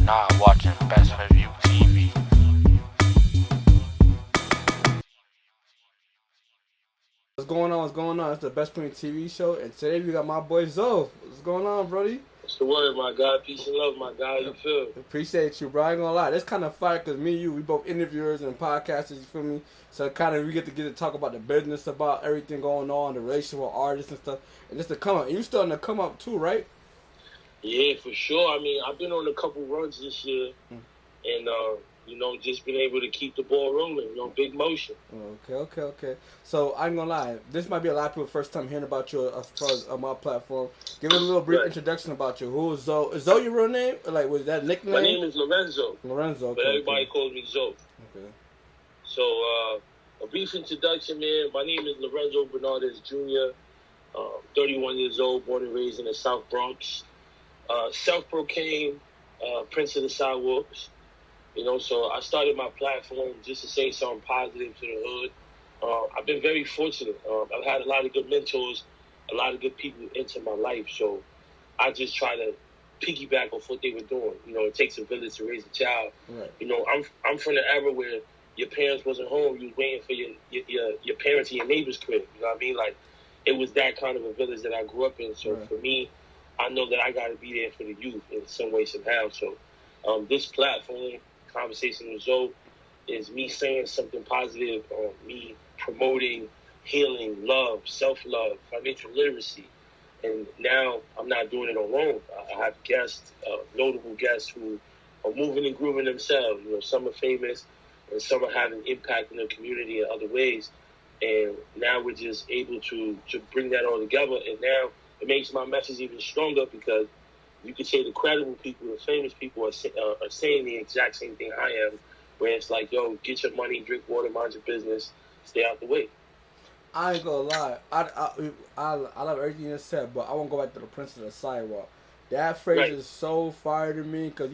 now watching Best for View TV. What's going on? What's going on? It's the Best Point TV show, and today we got my boy Zoe. What's going on, Brody? What's the word, my guy? Peace and love, my guy. You feel? Appreciate you, bro. I ain't gonna lie. That's kind of fire because me and you, we both interviewers and podcasters, you feel me? So kind of we get to talk about the business, about everything going on, the relationship with artists and stuff, and just to come up. And you starting to come up too, right? Yeah, for sure. I mean, I've been on a couple runs this year, and just been able to keep the ball rolling. Big motion. Okay. So I ain't gonna lie. This might be a lot of people's first time hearing about you as far as on my platform. Give it a little brief introduction about you. Who is Zoe? Is Zoe your real name? Or like, was that nickname? My name is Lorenzo. Lorenzo. But everybody calls me Zoe. Okay. So, a brief introduction, man. My name is Lorenzo Bernardes Jr., 31 years old, born and raised in the South Bronx. Self-proclaimed Prince of the Sidewalks. So I started my platform just to say something positive to the hood. I've been very fortunate. I've had a lot of good mentors, a lot of good people into my life. So I just try to piggyback off what they were doing. It takes a village to raise a child. Right. I'm from the era where your parents wasn't home. You was waiting for your parents in your neighbor's crib. You know what I mean? Like, it was that kind of a village that I grew up in. So for me, I know that I got to be there for the youth in some way, somehow. So this platform, Conversation with Zoe, is me saying something positive, me promoting healing, love, self-love, financial literacy. And now I'm not doing it alone. I have guests, notable guests who are moving and grooving themselves. Some are famous and some are having impact in the community in other ways. And now we're just able to bring that all together. And now it makes my message even stronger because you could say the credible people, the famous people are saying the exact same thing I am, where it's like, yo, get your money, drink water, mind your business, stay out the way. I ain't gonna lie. I love everything you said, but I want to go back to the Prince of the Sidewalk. That phrase is so fire to me because,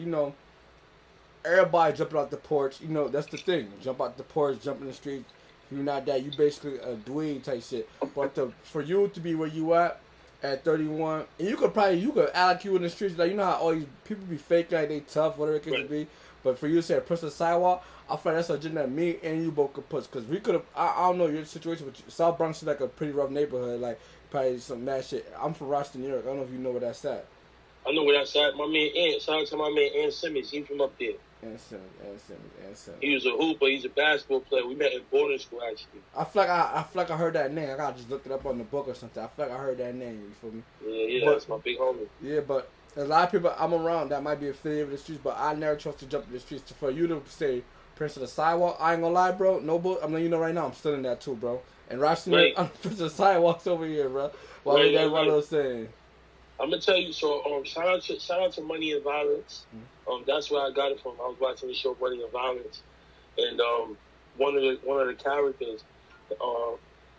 everybody jumping out the porch. That's the thing. Jump out the porch, jump in the street. If you're not that, you basically a dweeb type shit. But for you to be where you at 31, and you could act like you in the streets, like, how all these people be faking like they tough, whatever it could be. But for you to say a person sidewalk, I feel like that's a agenda that me and you both could push. Because we could have, I don't know your situation, but South Bronx is like a pretty rough neighborhood, like probably some mad shit. I'm from Rochester, New York. I don't know if you know where that's at. I know where that's at. My man Ant, shout out to my man Ant Simmons. He from up there. Ant Simmons. He was a hooper. He's a basketball player. We met in boarding school, actually. I feel like I heard that name. I gotta just look it up on the book or something. I feel like I heard that name. You feel me? Yeah, that's my big homie. Yeah, but a lot of people I'm around that might be affiliated with the streets, but I never trust to jump in the streets. For you to say Prince of the Sidewalk, I ain't gonna lie, bro. No book. I'm letting you know right now, I'm still in that too, bro. And Rochester, I'm Prince of the Sidewalks over here, bro. Why would that one was saying? I'm gonna tell you. So, shout out to Money and Violence. That's where I got it from. I was watching the show Money and Violence, and one of the characters,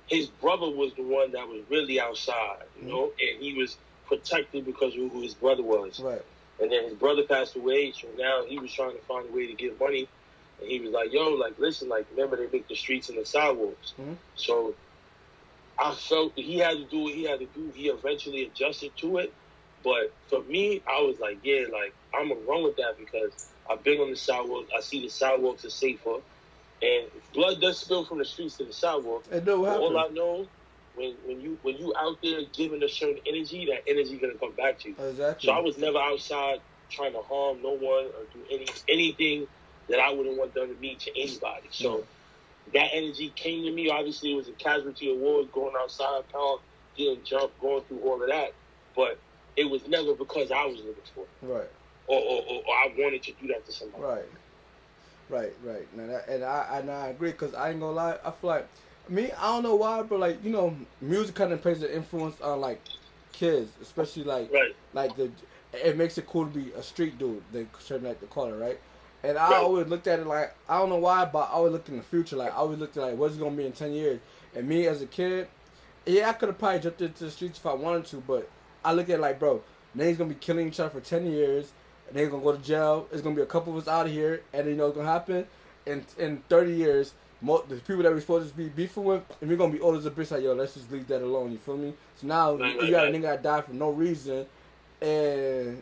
his brother was the one that was really outside, and he was protected because of who his brother was. Right. And then his brother passed away, so now he was trying to find a way to get money, and he was like, "Yo, like, listen, like, remember they make the streets and the sidewalks." So I felt that he had to do what he had to do. He eventually adjusted to it. But for me, I was like, yeah, like, I'm going to run with that because I've been on the sidewalk. I see the sidewalks are safer. And blood does spill from the streets to the sidewalk. All I know, when you out there giving a certain energy, that energy going to come back to you. Exactly. So I was never outside trying to harm no one or do anything that I wouldn't want done to me to anybody. So that energy came to me. Obviously, it was a casualty of war, going outside, pound, getting jumped, going through all of that. But it was never because I was looking for it. Right. Or I wanted to do that to somebody. Right. And I agree because I ain't gonna lie. I feel like, I don't know why, but like, music kind of plays an influence on like kids, especially like it makes it cool to be a street dude. They certainly like to call it, right? And I always looked at it like, I don't know why, but I always looked in the future. Like, I always looked at, like, what's it going to be in 10 years? And me as a kid, I could have probably jumped into the streets if I wanted to, but I look at it like, bro, niggas going to be killing each other for 10 years, and they're going to go to jail. It's going to be a couple of us out of here, and then what's going to happen? In 30 years, the people that we're supposed to be beefing with, and we're going to be old as a bitch, like, yo, let's just leave that alone, you feel me? So now, you got a nigga that died for no reason, and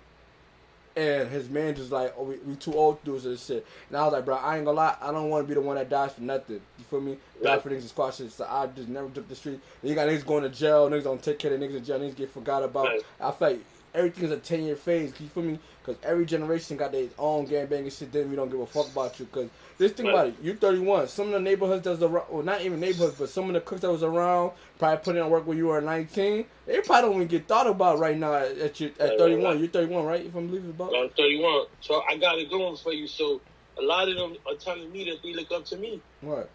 And his man just like, oh, we too old to do this shit. And I was like, bro, I ain't gonna lie, I don't want to be the one that dies for nothing. You feel me? Die for niggas and squash shit. So I just never took the street. And you got niggas going to jail, niggas don't take care of niggas in jail, niggas get forgot about. I feel like everything's a 10-year phase. You feel me? Because every generation got their own gangbanging shit. Then we don't give a fuck about you. Because this thing about it, you 31. Some of the neighborhoods that's around, well, not even neighborhoods, but some of the cooks that was around, probably putting in work when you were 19. They probably don't even get thought about right now at 31. You're 31, right? If I'm believing about. I'm 31. So I got it going for you. So a lot of them are telling me that they look up to me. Right.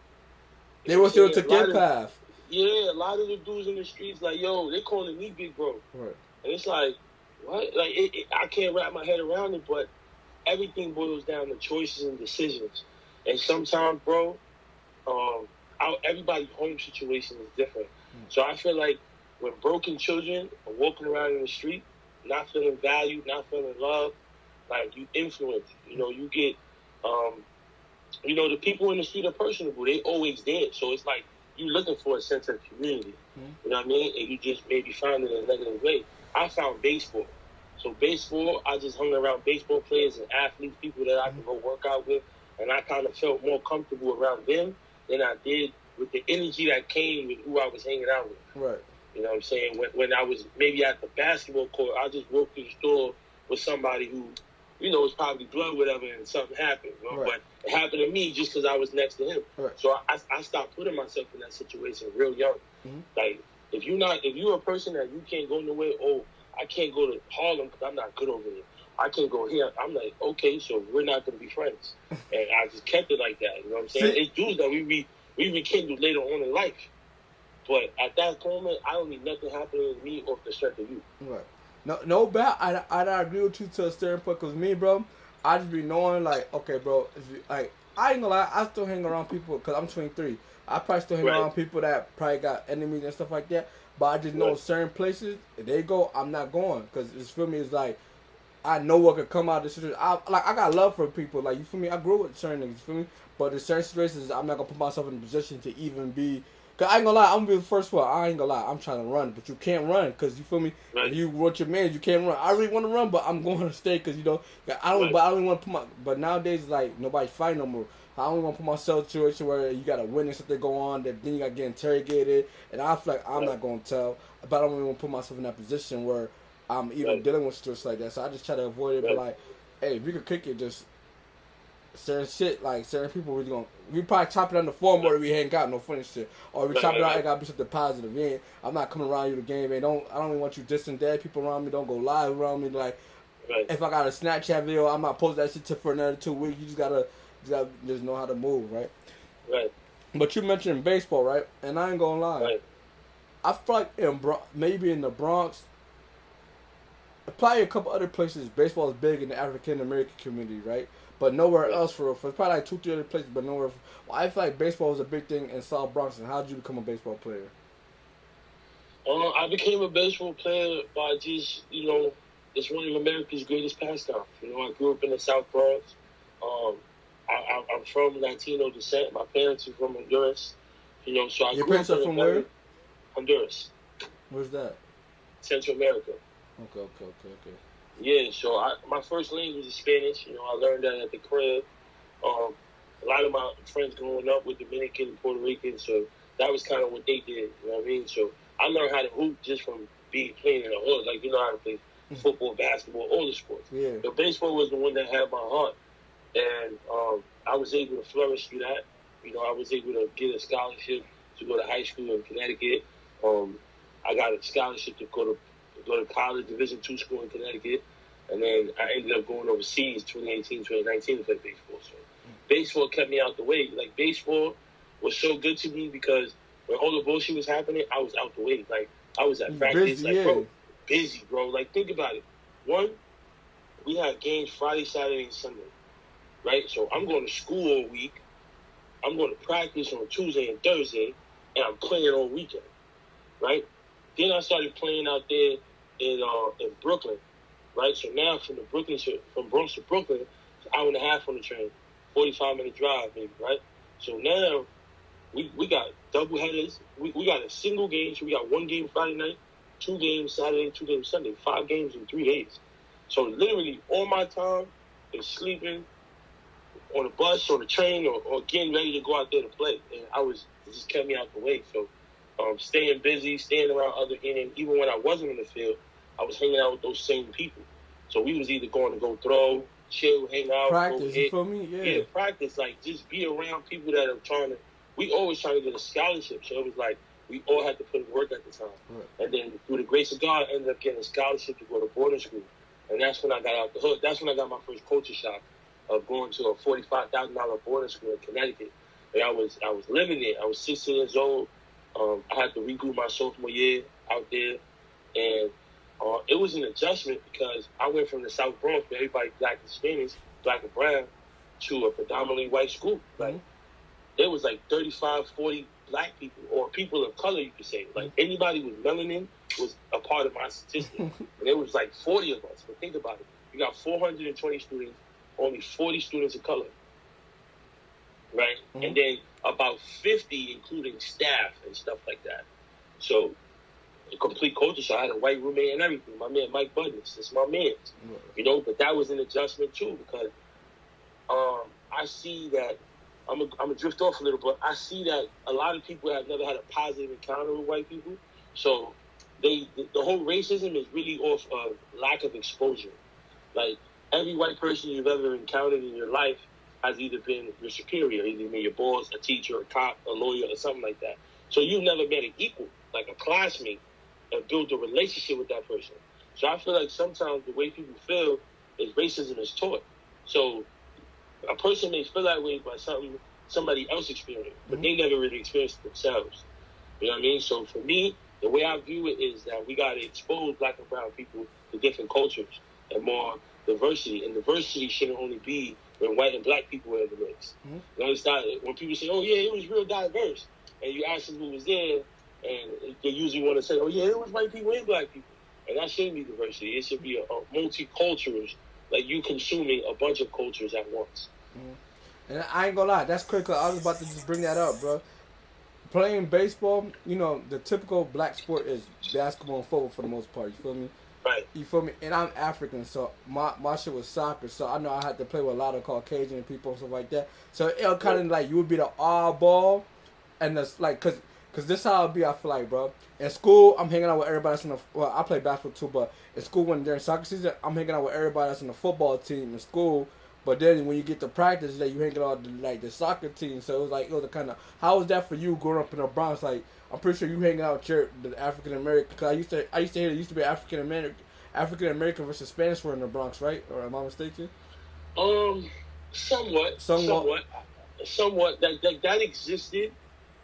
They will still took their path. Yeah, a lot of the dudes in the streets like, yo, they calling me big bro. Right. And it's like, what? Like, I can't wrap my head around it, but everything boils down to choices and decisions. And sometimes, bro, everybody's home situation is different. So I feel like when broken children are walking around in the street, not feeling valued, not feeling loved, like, you influence. You know, you get, you know, the people in the street are personable. They always there. So it's like you looking for a sense of community. You know what I mean? And you just maybe find it in a negative way. I found baseball. So baseball, I just hung around baseball players and athletes, people that I could go work out with. And I kind of felt more comfortable around them than I did with the energy that came with who I was hanging out with. Right. You know what I'm saying? When I was maybe at the basketball court, I just walked through the store with somebody who, you know, was probably blood, whatever, and something happened. You know? Right. But it happened to me just because I was next to him. Right. So I stopped putting myself in that situation real young. Like, if you're a person that you can't go nowhere, I can't go to Harlem because I'm not good over there. I can't go here. I'm like, okay, so we're not going to be friends. And I just kept it like that. You know what I'm saying? It's dudes that we rekindled later on in life. But at that moment, I don't need nothing happening to me off the strength of you. Right. No bad. I agree with you to a certain point. Because me, bro, I just be knowing, like, okay, bro, like, I ain't gonna lie, I still hang around people, because I'm 23. I probably still hang around people that probably got enemies and stuff like that. But I just know certain places, if they go, I'm not going. Because it's, feel me, it's like, I know what could come out of this situation. I got love for people. Like, you feel me? I grew up with certain niggas, you feel me? But in certain situations, I'm not going to put myself in a position to even be... Because I ain't going to lie, I'm going to be the first one. I ain't going to lie, I'm trying to run. But you can't run because, you feel me? If you want your man, you can't run. I really want to run, but I'm going to stay because, you know, I don't want to put my... But nowadays, like, nobody's fighting no more. I don't want to put myself in a situation where you got to witness something go on, that then you got to get interrogated. And I feel like I'm not going to tell. But I don't even want to put myself in that position where I'm even dealing with stuff like that. So I just try to avoid it. But like, hey, if we could kick it, just certain shit, like certain people, we probably chop it on the form where we ain't got no funny shit. Or we chop it out, it gotta be something positive. I'm not coming around you the game, man. I don't even want you dissing dead people around me. Don't go live around me. Like, if I got a Snapchat video, I'm not posting that shit for another 2 weeks. You just gotta just know how to move, right? Right. But you mentioned baseball, right? And I ain't gonna lie. Right. I feel like maybe in the Bronx, probably a couple other places, baseball is big in the African American community, right? But nowhere else for it's probably like 2-3 other places, but nowhere. I feel like baseball was a big thing in South Bronx. And how did you become a baseball player? I became a baseball player by just, you know, it's one of America's greatest pastimes. You know, I grew up in the South Bronx. I'm from Latino descent. My parents are from Honduras. You know, so I Your grew parents up are in from where? Honduras. Where's that? Central America. Okay. Yeah, so my first language is Spanish. You know, I learned that at the crib. A lot of my friends growing up were Dominican and Puerto Rican, so that was kind of what they did. You know what I mean? So I learned how to hoop just from playing in the hood. Like, you know how to play football, basketball, all the sports. Yeah. But baseball was the one that had my heart. And I was able to flourish through that. You know, I was able to get a scholarship to go to high school in Connecticut. I got a scholarship to go to college, Division II school in Connecticut. And then I ended up going overseas 2018, 2019 to play baseball. So baseball kept me out the way. Like, baseball was so good to me because when all the bullshit was happening, I was out the way. Like, I was at practice. Busy, bro. Like, think about it. One, we had games Friday, Saturday, and Sunday. Right? So I'm going to school all week. I'm going to practice on Tuesday and Thursday. And I'm playing all weekend. Right? Then I started playing out there in Brooklyn. Right? So now from Bronx to Brooklyn, it's an hour and a half on the train. 45-minute drive, maybe, right? So now we got double headers. We got a single game. So we got 1 game Friday night, 2 games Saturday, 2 games Sunday, 5 games in 3 days. So literally all my time is sleeping on a bus, on a train, or getting ready to go out there to play. And it just kept me out the way. So staying busy, staying around other innings. Even when I wasn't in the field, I was hanging out with those same people. So we was either going to go throw, chill, hang out, practice, go hit. you feel me? Yeah, practice. Like, just be around people that are we always trying to get a scholarship. So it was like, we all had to put in work at the time. Right. And then through the grace of God, I ended up getting a scholarship to go to boarding school. And that's when I got out the hood. That's when I got my first culture shock of going to a $45,000 boarding school in Connecticut. And I was living there. I was 16 years old. I had to regroup my sophomore year out there. And it was an adjustment because I went from the South Bronx, where everybody black and Spanish, black and brown, to a predominantly white school. Like, there was like 35, 40 black people, or people of color, you could say. Like, anybody with melanin was a part of my statistic. And there was like 40 of us. But think about it. You got 420 students, only 40 students of color. Right? Mm-hmm. And then about 50, including staff and stuff like that. So, a complete culture shock. I had a white roommate and everything. My man, Mike Buttons. That's my man. You know, but that was an adjustment too, because I see that, I'm gonna drift off a little, but I see that a lot of people have never had a positive encounter with white people. So the whole racism is really off of lack of exposure. Like, every white person you've ever encountered in your life has either been your superior, either been your boss, a teacher, a cop, a lawyer, or something like that. So you've never met an equal, like a classmate, and build a relationship with that person. So I feel like sometimes the way people feel is racism is taught. So a person may feel that way by somebody else experienced, but they never really experienced it themselves. You know what I mean? So for me, the way I view it is that we got to expose black and brown people to different cultures and more diversity. And diversity shouldn't only be when white and black people are in the mix. You understand? When people say, oh yeah, it was real diverse, and you ask them who was there, and they usually want to say, oh yeah, it was white people and black people. And that shouldn't be diversity. It should be a multicultural, like you consuming a bunch of cultures at once. And I ain't gonna lie, that's critical. I was about to just bring that up, bro. Playing baseball, you know, the typical black sport is basketball and football for the most part. You feel me? Right. You feel me? And I'm African, so my shit was soccer. So I know I had to play with a lot of Caucasian people and stuff like that. So it'll kind of like you would be the oddball, and that's like Cause this how it be, I feel like, bro. In school, I'm hanging out with everybody that's in the. Well, I play basketball too, but in school, when during soccer season, I'm hanging out with everybody that's in the football team in school. But then when you get to practice, like you hanging out with the soccer team. So it was like it was a kind of. How was that for you growing up in the Bronx? Like I'm pretty sure you hanging out with the African American. Cause I used to hear there used to be African American versus Spanish were in the Bronx, right? Or am I mistaken? Somewhat. That existed.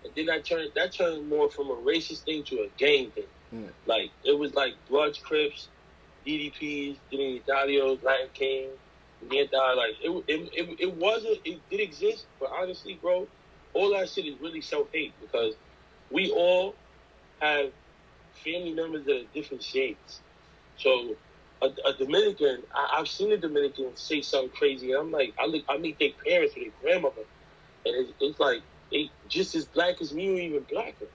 And then that turned more from a racist thing to a gang thing. Like, it was like Bloods, Crips, DDPs, Trinitarios, Latin King, like, it did exist, but honestly, bro, all that shit is really self-hate because we all have family members that are different shades. So, a Dominican, I've seen a Dominican say something crazy, and I'm like, I meet their parents or their grandmother, and it's like, they just as black as me or even blacker.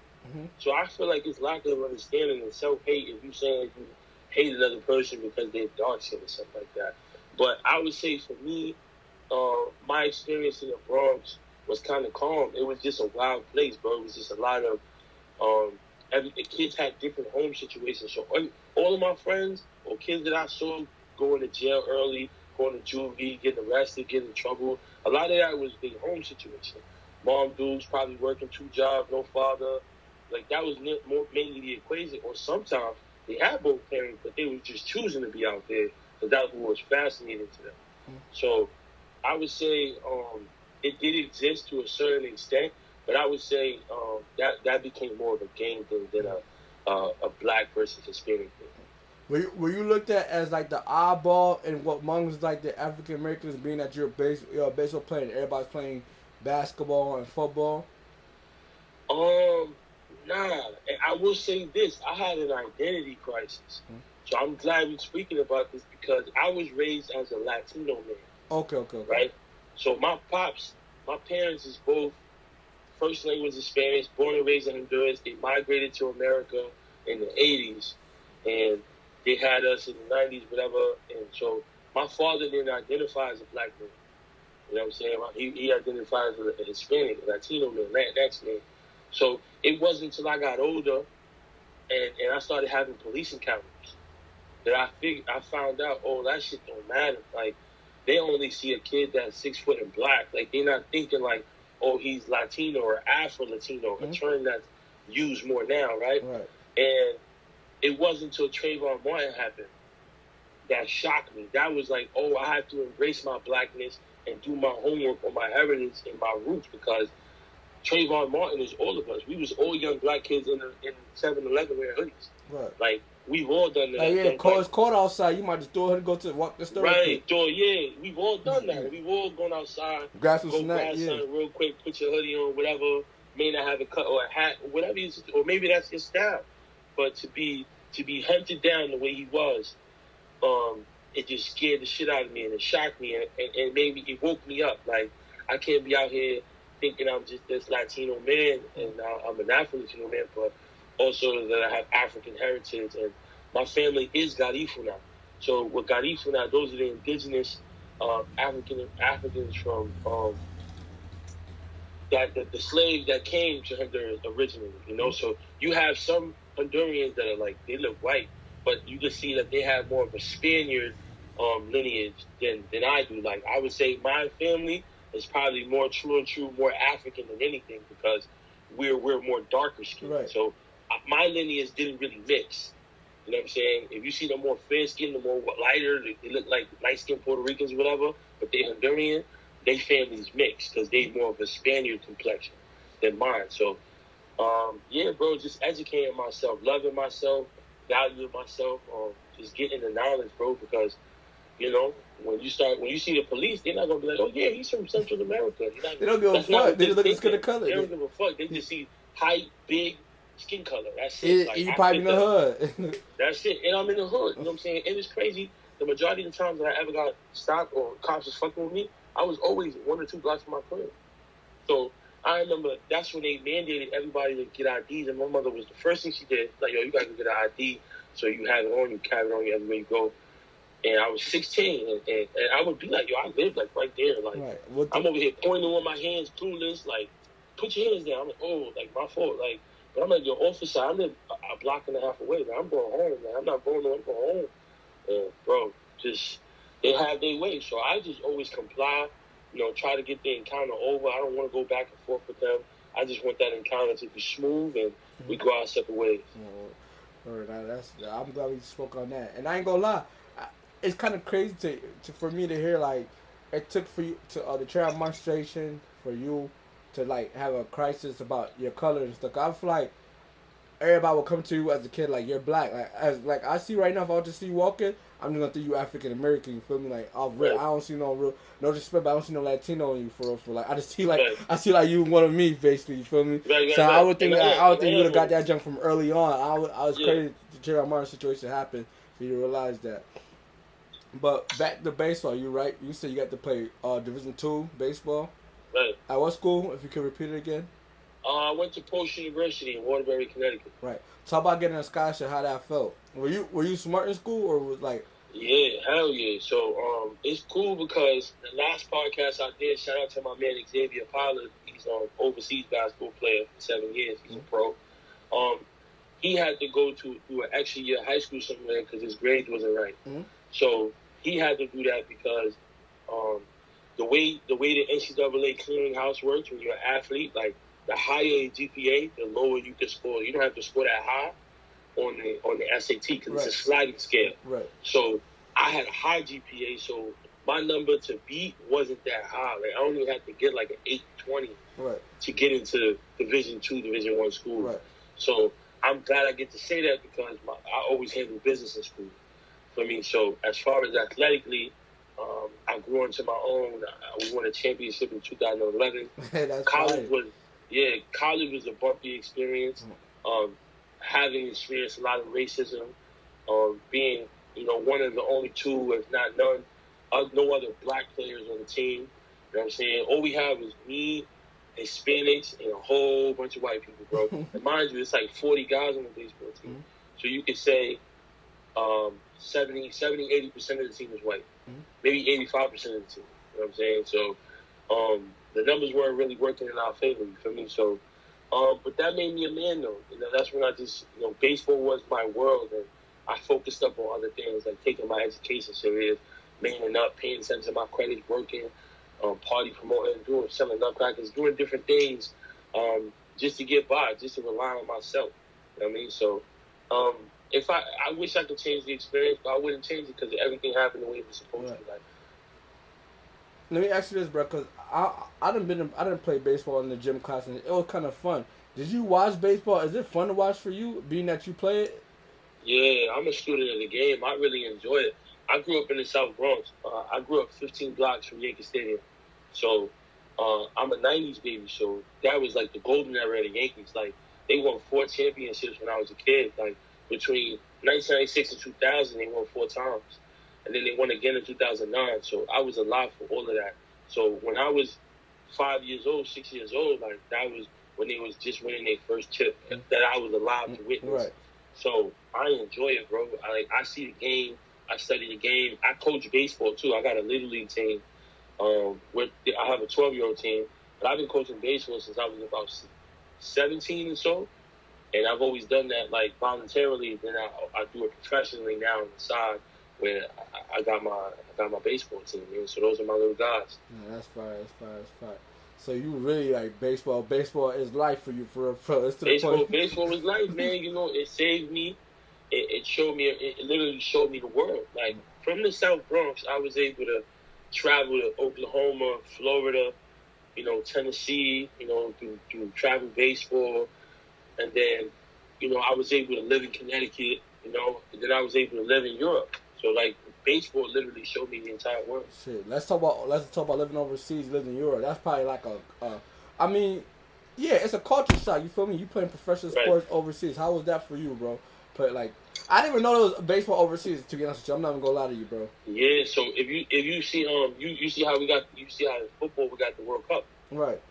So I feel like it's lack of understanding and self-hate if you saying you hate another person because they're dark skin or something like that. But I would say for me, my experience in the Bronx was kind of calm. It was just a wild place, bro. It was just a lot of, the kids had different home situations. So all of my friends or kids that I saw going to jail early, going to juvie, getting arrested, getting in trouble, a lot of that was their home situation. Mom dudes probably working 2 jobs, no father. Like, that was mainly the equation. Or sometimes they had both parents, but they were just choosing to be out there because that's what was fascinating to them. So I would say it did exist to a certain extent, but I would say that became more of a gang thing than a black versus Hispanic thing. Were you looked at as like the oddball and what amongst like the African Americans, being that you're a baseball player and everybody's playing basketball and football? Nah. I will say this. I had an identity crisis. So I'm glad we're speaking about this because I was raised as a Latino man. Okay. Right? So my parents is both first language is Spanish, born and raised in Honduras. They migrated to America in the 80s. And they had us in the 90s, whatever. And so my father didn't identify as a black man. You know what I'm saying? He identified as a Hispanic, a Latino man, Latinx man. So it wasn't until I got older and I started having police encounters that I found out, oh, that shit don't matter. Like, they only see a kid that's 6 foot and black. Like, they're not thinking like, oh, he's Latino or Afro-Latino, a term that's used more now, right? And it wasn't until Trayvon Martn happened that shocked me. That was like, oh, I have to embrace my blackness and do my homework on my heritage and my roots, because Trayvon Martn is all of us. We was all young black kids in 7-Eleven wearing hoodies. Like, we've all done that. Like, yeah, it's cold outside. You might just throw a hoodie, go to walk the store. Right, we've all done that. We've all gone outside, grab something real quick, put your hoodie on, whatever. May not have a cut or a hat, or whatever you do, or maybe that's your style. But to be hunted down the way he was, it just scared the shit out of me, and it shocked me, and it woke me up. Like, I can't be out here thinking I'm just this Latino man, and I'm an Afro-Latino man, but also that I have African heritage, and my family is Garifuna now. So with Garifuna now, those are the indigenous Africans from the slaves that came to Honduras originally, you know. So you have some Hondurans that are like, they look white, but you just see that they have more of a Spaniard lineage than I do. Like, I would say my family is probably more true, more African than anything, because we're more darker skinned. So my lineage didn't really mix. You know what I'm saying? If you see them more fair skinned, the more lighter, they look like light skinned Puerto Ricans or whatever, but they Honduran, they families mixed because they more of a Spaniard complexion than mine. So, yeah, bro, just educating myself, loving myself, valuing myself, just getting the knowledge, bro, because, you know, when you see the police, they're not gonna be like, oh yeah, he's from Central America. They don't give a fuck. They just look at the color. They don't give a fuck. They just see height, big, skin color. That's it. Like, you probably in the hood. That's it. And I'm in the hood. You know what I'm saying? And it's crazy. The majority of the times that I ever got stopped or cops was fucking with me, I was always 1 or 2 blocks from my crib. So I remember that's when they mandated everybody to get IDs, and my mother was the first thing she did, like, yo, you gotta go get an ID so you have it on you, carry it on you everywhere you go. And I was 16, and I would be like, yo, I live, like, right there. Like, I'm over here pointing with my hands, clueless, like, put your hands down. I'm like, oh, like, my fault. Like, but I'm like, yo, officer, I live a block and a half away, man. I'm going home, man. I'm not going nowhere. I'm going home. And, bro, just, they have their way. So I just always comply, you know, try to get the encounter over. I don't want to go back and forth with them. I just want that encounter to be smooth, and we go our separate ways. I'm glad we spoke on that. And I ain't gonna lie, it's kind of crazy for me to hear, like, it took for you to the trial demonstration for you to, like, have a crisis about your color and stuff. I feel like everybody will come to you as a kid like, you're black. Like I see right now, if I just see you walking, I'm just gonna think you African American. You feel me? Like, I don't see no disrespect, but I don't see no Latino in you for real. Like, I just see I see like you one of me, basically. You feel me? So I would think you would have got that junk from early on. I was crazy to Trayvon Martn situation happen for you to realize that. But back to baseball, you right? You said you got to play Division II baseball. Right. At what school? If you could repeat it again. I went to Post University in Waterbury, Connecticut. Right. Talk about getting a scholarship. How that felt. Were you smart in school, or was like? Yeah, hell yeah. So it's cool because the last podcast I did, shout out to my man Xavier Pollard. He's an overseas basketball player for 7 years. He's a pro. He had to go do an extra year of high school somewhere because his grades wasn't right. So he had to do that because the way the NCAA clearinghouse works when you're an athlete, like, the higher your GPA, the lower you can score. You don't have to score that high on the SAT because it's a sliding scale. Right. So I had a high GPA, so my number to beat wasn't that high. Like, I only had to get like an 820 to get into Division II, Division I school. Right. So I'm glad I get to say that because I always handled business in school for me. So as far as athletically, I grew into my own. We won a championship in 2011. College was a bumpy experience. Having experienced a lot of racism, being, you know, one of the only two, if not none, no other black players on the team. You know what I'm saying? All we had was me, Hispanics, and a whole bunch of white people, bro. And mind you, it's like 40 guys on the baseball team. So you could say 80% of the team was white. Maybe 85% of the team. You know what I'm saying? So the numbers weren't really working in our favor, you feel me? So, but that made me a man, though. You know, that's when I just, you know, baseball was my world, and I focused up on other things, like taking my education serious, manning up, paying attention to my credits, working, party promoting, selling nutcrackers, doing different things, just to get by, just to rely on myself. You know what I mean? So, if I wish I could change the experience, but I wouldn't change it because everything happened the way it was supposed to. Like, let me ask you this, bro, because I didn't play baseball in the gym class, and it was kind of fun. Did you watch baseball? Is it fun to watch for you, being that you play it? Yeah, I'm a student of the game. I really enjoy it. I grew up in the South Bronx. I grew up 15 blocks from Yankee Stadium. So I'm a 90s baby, so that was like the golden era of the Yankees. Like, they won 4 championships when I was a kid. Like, between 1996 and 2000, they won 4 times. And then they won again in 2009. So I was alive for all of that. So when I was 5 years old, 6 years old, like, that was when they was just winning their first chip that I was alive to witness. Right. So I enjoy it, bro. I see the game. I study the game. I coach baseball, too. I got a Little League team. I have a 12-year-old team. But I've been coaching baseball since I was about 17 or so. And I've always done that, like, voluntarily. Then I do it professionally now on the side, where I got my baseball team, man. So those are my little guys. Yeah, that's fire. So you really like baseball. Baseball is life for you, for real. Baseball is life, man. You know, it saved me. It showed me. It literally showed me the world. Like, from the South Bronx, I was able to travel to Oklahoma, Florida, you know, Tennessee, you know, do travel baseball. And then, you know, I was able to live in Connecticut, you know, and then I was able to live in Europe. So, like, baseball literally showed me the entire world. Shit, let's talk about living overseas, living in Europe. That's probably like I mean, yeah, it's a culture shock. You feel me? You playing professional sports overseas. How was that for you, bro? But like, I didn't even know there was baseball overseas. To be honest with you, I'm not even gonna lie to you, bro. Yeah. So if you see you see how in football we got the World Cup. Right.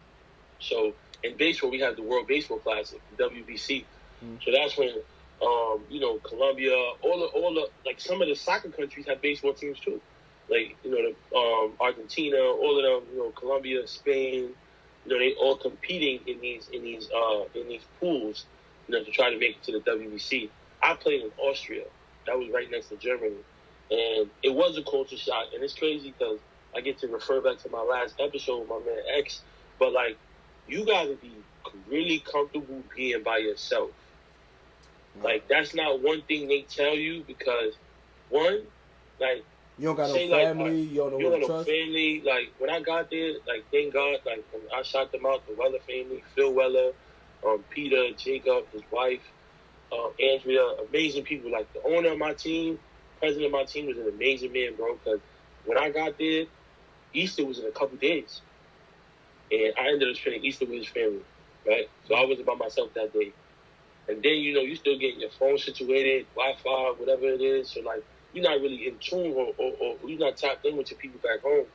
So in baseball we have the World Baseball Classic, WBC. So that's when you know, Colombia, all the like some of the soccer countries have baseball teams too. Like, you know, the Argentina, all of them, you know, Colombia, Spain, you know, they all competing in these pools, you know, to try to make it to the WBC. I played in Austria. That was right next to Germany. And it was a culture shock. And it's crazy because I get to refer back to my last episode with my man X. But, like, you got to be really comfortable being by yourself. Like, that's not one thing they tell you because, one, like, you don't got no family, like, you don't know no family. Like, when I got there, like, thank God, like, when I shot them out, the Weller family, Phil Weller, Peter, Jacob, his wife, Andrea, amazing people. Like, the owner of my team, president of my team was an amazing man, bro, because when I got there, Easter was in a couple days. And I ended up spending Easter with his family, right? So I wasn't by myself that day. And then, you know, you still getting your phone situated, Wi-Fi, whatever it is. So, like, you're not really in tune or you're not tapped in with your people back home,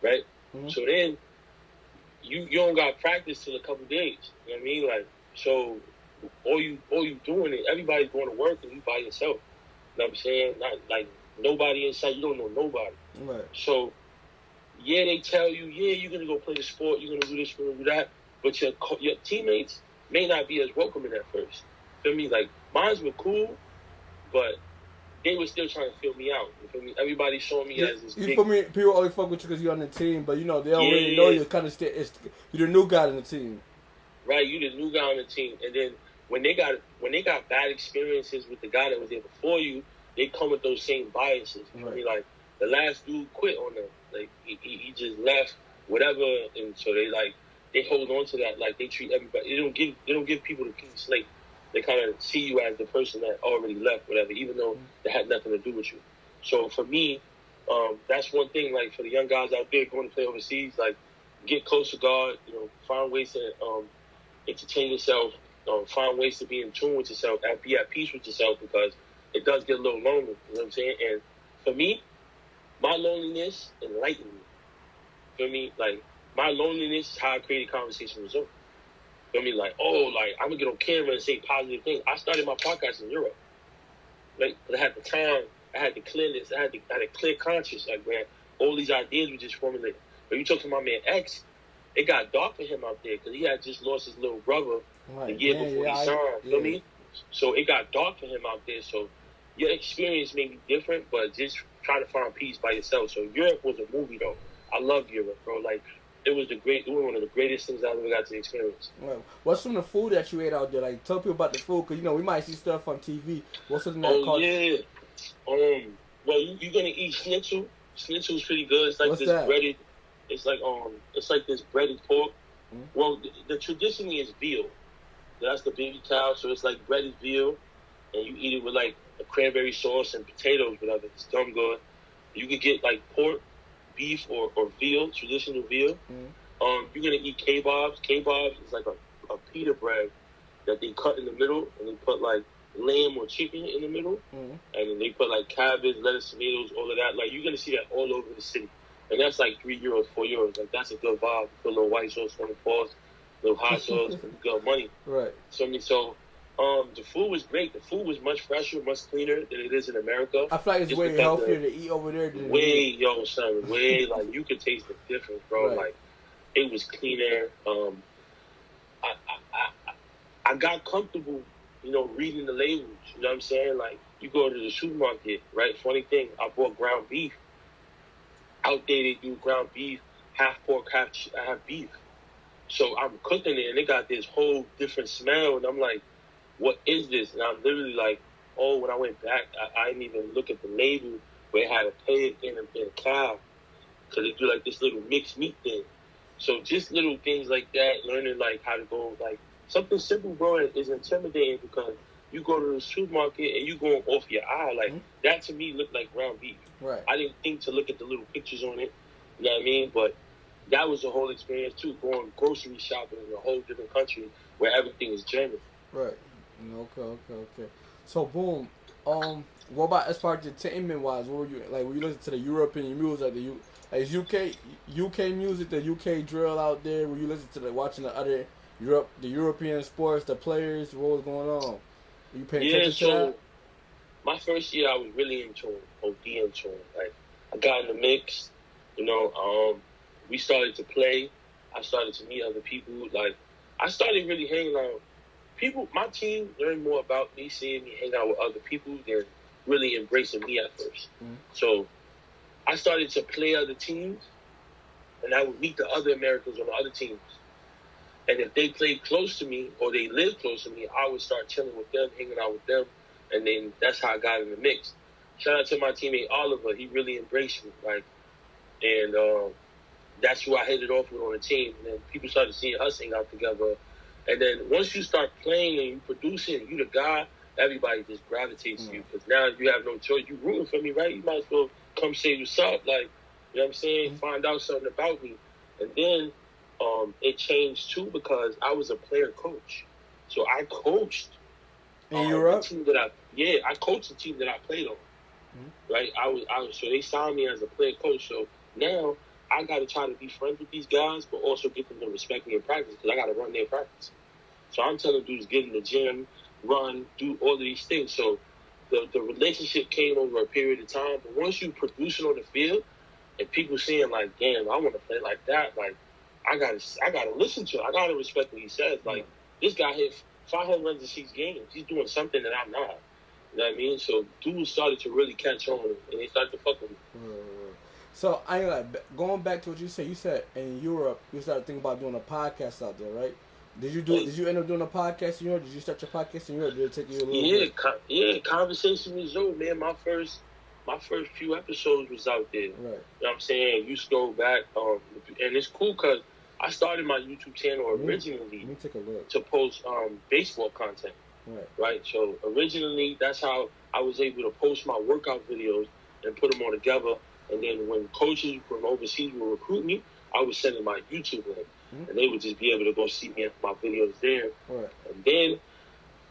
right? Mm-hmm. So then you don't got practice till a couple days. You know what I mean? Like, so all you doing is everybody's going to work and you by yourself. You know what I'm saying? Not like nobody inside. You don't know nobody. Right. So, yeah, they tell you, yeah, you're going to go play the sport. You're going to do this, you're going to do that. But your teammates may not be as welcoming at first. Feel me? Like, mine were cool, but they were still trying to fill me out. You feel me? Everybody showing me as this. You feel me? People always fuck with you because you're on the team, but you know they don't really know you. Kind of you're the new guy on the team. Right, you the new guy on the team, and then when they got bad experiences with the guy that was there before you, they come with those same biases. You feel me? Like, the last dude quit on them. Like, he just left, whatever, and so they hold on to that. Like, they treat everybody. They don't give people the clean slate. They kind of see you as the person that already left, whatever, even though that had nothing to do with you. So for me, that's one thing. Like, for the young guys out there going to play overseas, like, get close to God. You know, find ways to entertain yourself. Find ways to be in tune with yourself, and be at peace with yourself, because it does get a little lonely. You know what I'm saying? And for me, my loneliness enlightened me. Feel me? Like, my loneliness is how I created Conversation Result. Feel me? Like, I'm going to get on camera and say positive things. I started my podcast in Europe. right? But at the time, I had to clear this. I had a clear conscience. Like, man, all these ideas were just formulated. But you talk to my man X, it got dark for him out there because he had just lost his little brother the year before he signed. Feel me? So it got dark for him out there. So your experience may be different, but just try to find peace by yourself. So Europe was a movie, though. I love Europe, bro. Like, it was one of the greatest things I ever got to experience. Well, what's some of the food that you ate out there? Like, tell people about the food, because, you know, we might see stuff on TV. What's something that called? Yeah. Well, you're going to eat schnitzel. Schnitzel's pretty good. It's like what's this that? breaded, it's like this breaded pork. Mm-hmm. Well, the tradition is veal. That's the baby cow, so it's like breaded veal, and you eat it with, like, a cranberry sauce and potatoes, whatever. It's dumb good. You could get, like, pork, beef, or veal, traditional veal. Mm-hmm. You're going to eat kebabs. Kebabs is like a pita bread that they cut in the middle, and they put, like, lamb or chicken in the middle, mm-hmm. and then they put, like, cabbage, lettuce, tomatoes, all of that. Like, you're going to see that all over the city. And that's like €3, €4. Like, that's a good vibe. Put a little white sauce on the sauce, a little hot sauce, and good money. Right. So the food was great. The food was much fresher, much cleaner than it is in America. I feel like it's way healthier to eat over there than way, like, you could taste the difference, bro. Right. Like, it was cleaner. I got comfortable, you know, reading the labels. You know what I'm saying? Like, you go to the supermarket, right? Funny thing, I bought ground beef. Out there, they do ground beef, half pork, half beef. So I'm cooking it, and it got this whole different smell, and I'm like, what is this? And I'm literally like, oh, when I went back, I didn't even look at the label where it had a pig and a cow, because they do, like, this little mixed meat thing. So just little things like that, learning, like, how to go, like, something simple, bro, is intimidating because you go to the supermarket and you going off your eye. Like, mm-hmm. that to me looked like ground beef. Right. I didn't think to look at the little pictures on it. You know what I mean? But that was a whole experience, too, going grocery shopping in a whole different country where everything is German. Right. Okay. So, boom. What about as far as entertainment-wise? What were you, like, were you listening to the European music, like UK music, the UK drill out there? Were you listening to watching the other the European sports, the players? What was going on? Were you paying attention to that? My first year, I was really into it, OD into it. Like, I got in the mix, you know, we started to play. I started to meet other people. Like, I started really hanging out. People, my team learned more about me, seeing me hang out with other people than really embracing me at first. Mm-hmm. So I started to play other teams, and I would meet the other Americans on the other teams. And if they played close to me or they lived close to me, I would start chilling with them, hanging out with them. And then that's how I got in the mix. Shout out to my teammate Oliver. He really embraced me. Like, and that's who I hit it off with on the team. And then people started seeing us hang out together. And then once you start playing and you producing, you the guy, everybody just gravitates to you. Because now you have no choice. You rooting for me, right? You might as well come say what's up. Like, you know what I'm saying? Mm-hmm. Find out something about me. And then it changed, too, because I was a player coach. So I coached. In Europe? I coached the team that I played on. Mm-hmm. Right? So they signed me as a player coach. So now I got to try to be friends with these guys, but also get them to respect me in practice because I got to run their practice. So I'm telling dudes, get in the gym, run, do all of these things. So the relationship came over a period of time. But once you produce it on the field and people seeing, like, damn, I want to play like that, like, I gotta listen to it. I gotta respect what he says. Like, this guy hit 5 home runs in 6 games. He's doing something that I'm not. You know what I mean? So dudes started to really catch on, and they started to fuck with me. So going back to what you said. You said in Europe you started thinking about doing a podcast out there, right? Did you end up doing a podcast in Europe? Did you start your podcast in Europe? Did it take you a little bit? Conversation with Zoe, man. My first few episodes was out there. Right. You know what I'm saying? You scroll back, and it's cool because I started my YouTube channel originally to post baseball content. Right. So originally, that's how I was able to post my workout videos and put them all together. And then when coaches from overseas would recruit me, I would send them my YouTube link. Mm-hmm. And they would just be able to go see me and my videos there. Right. And then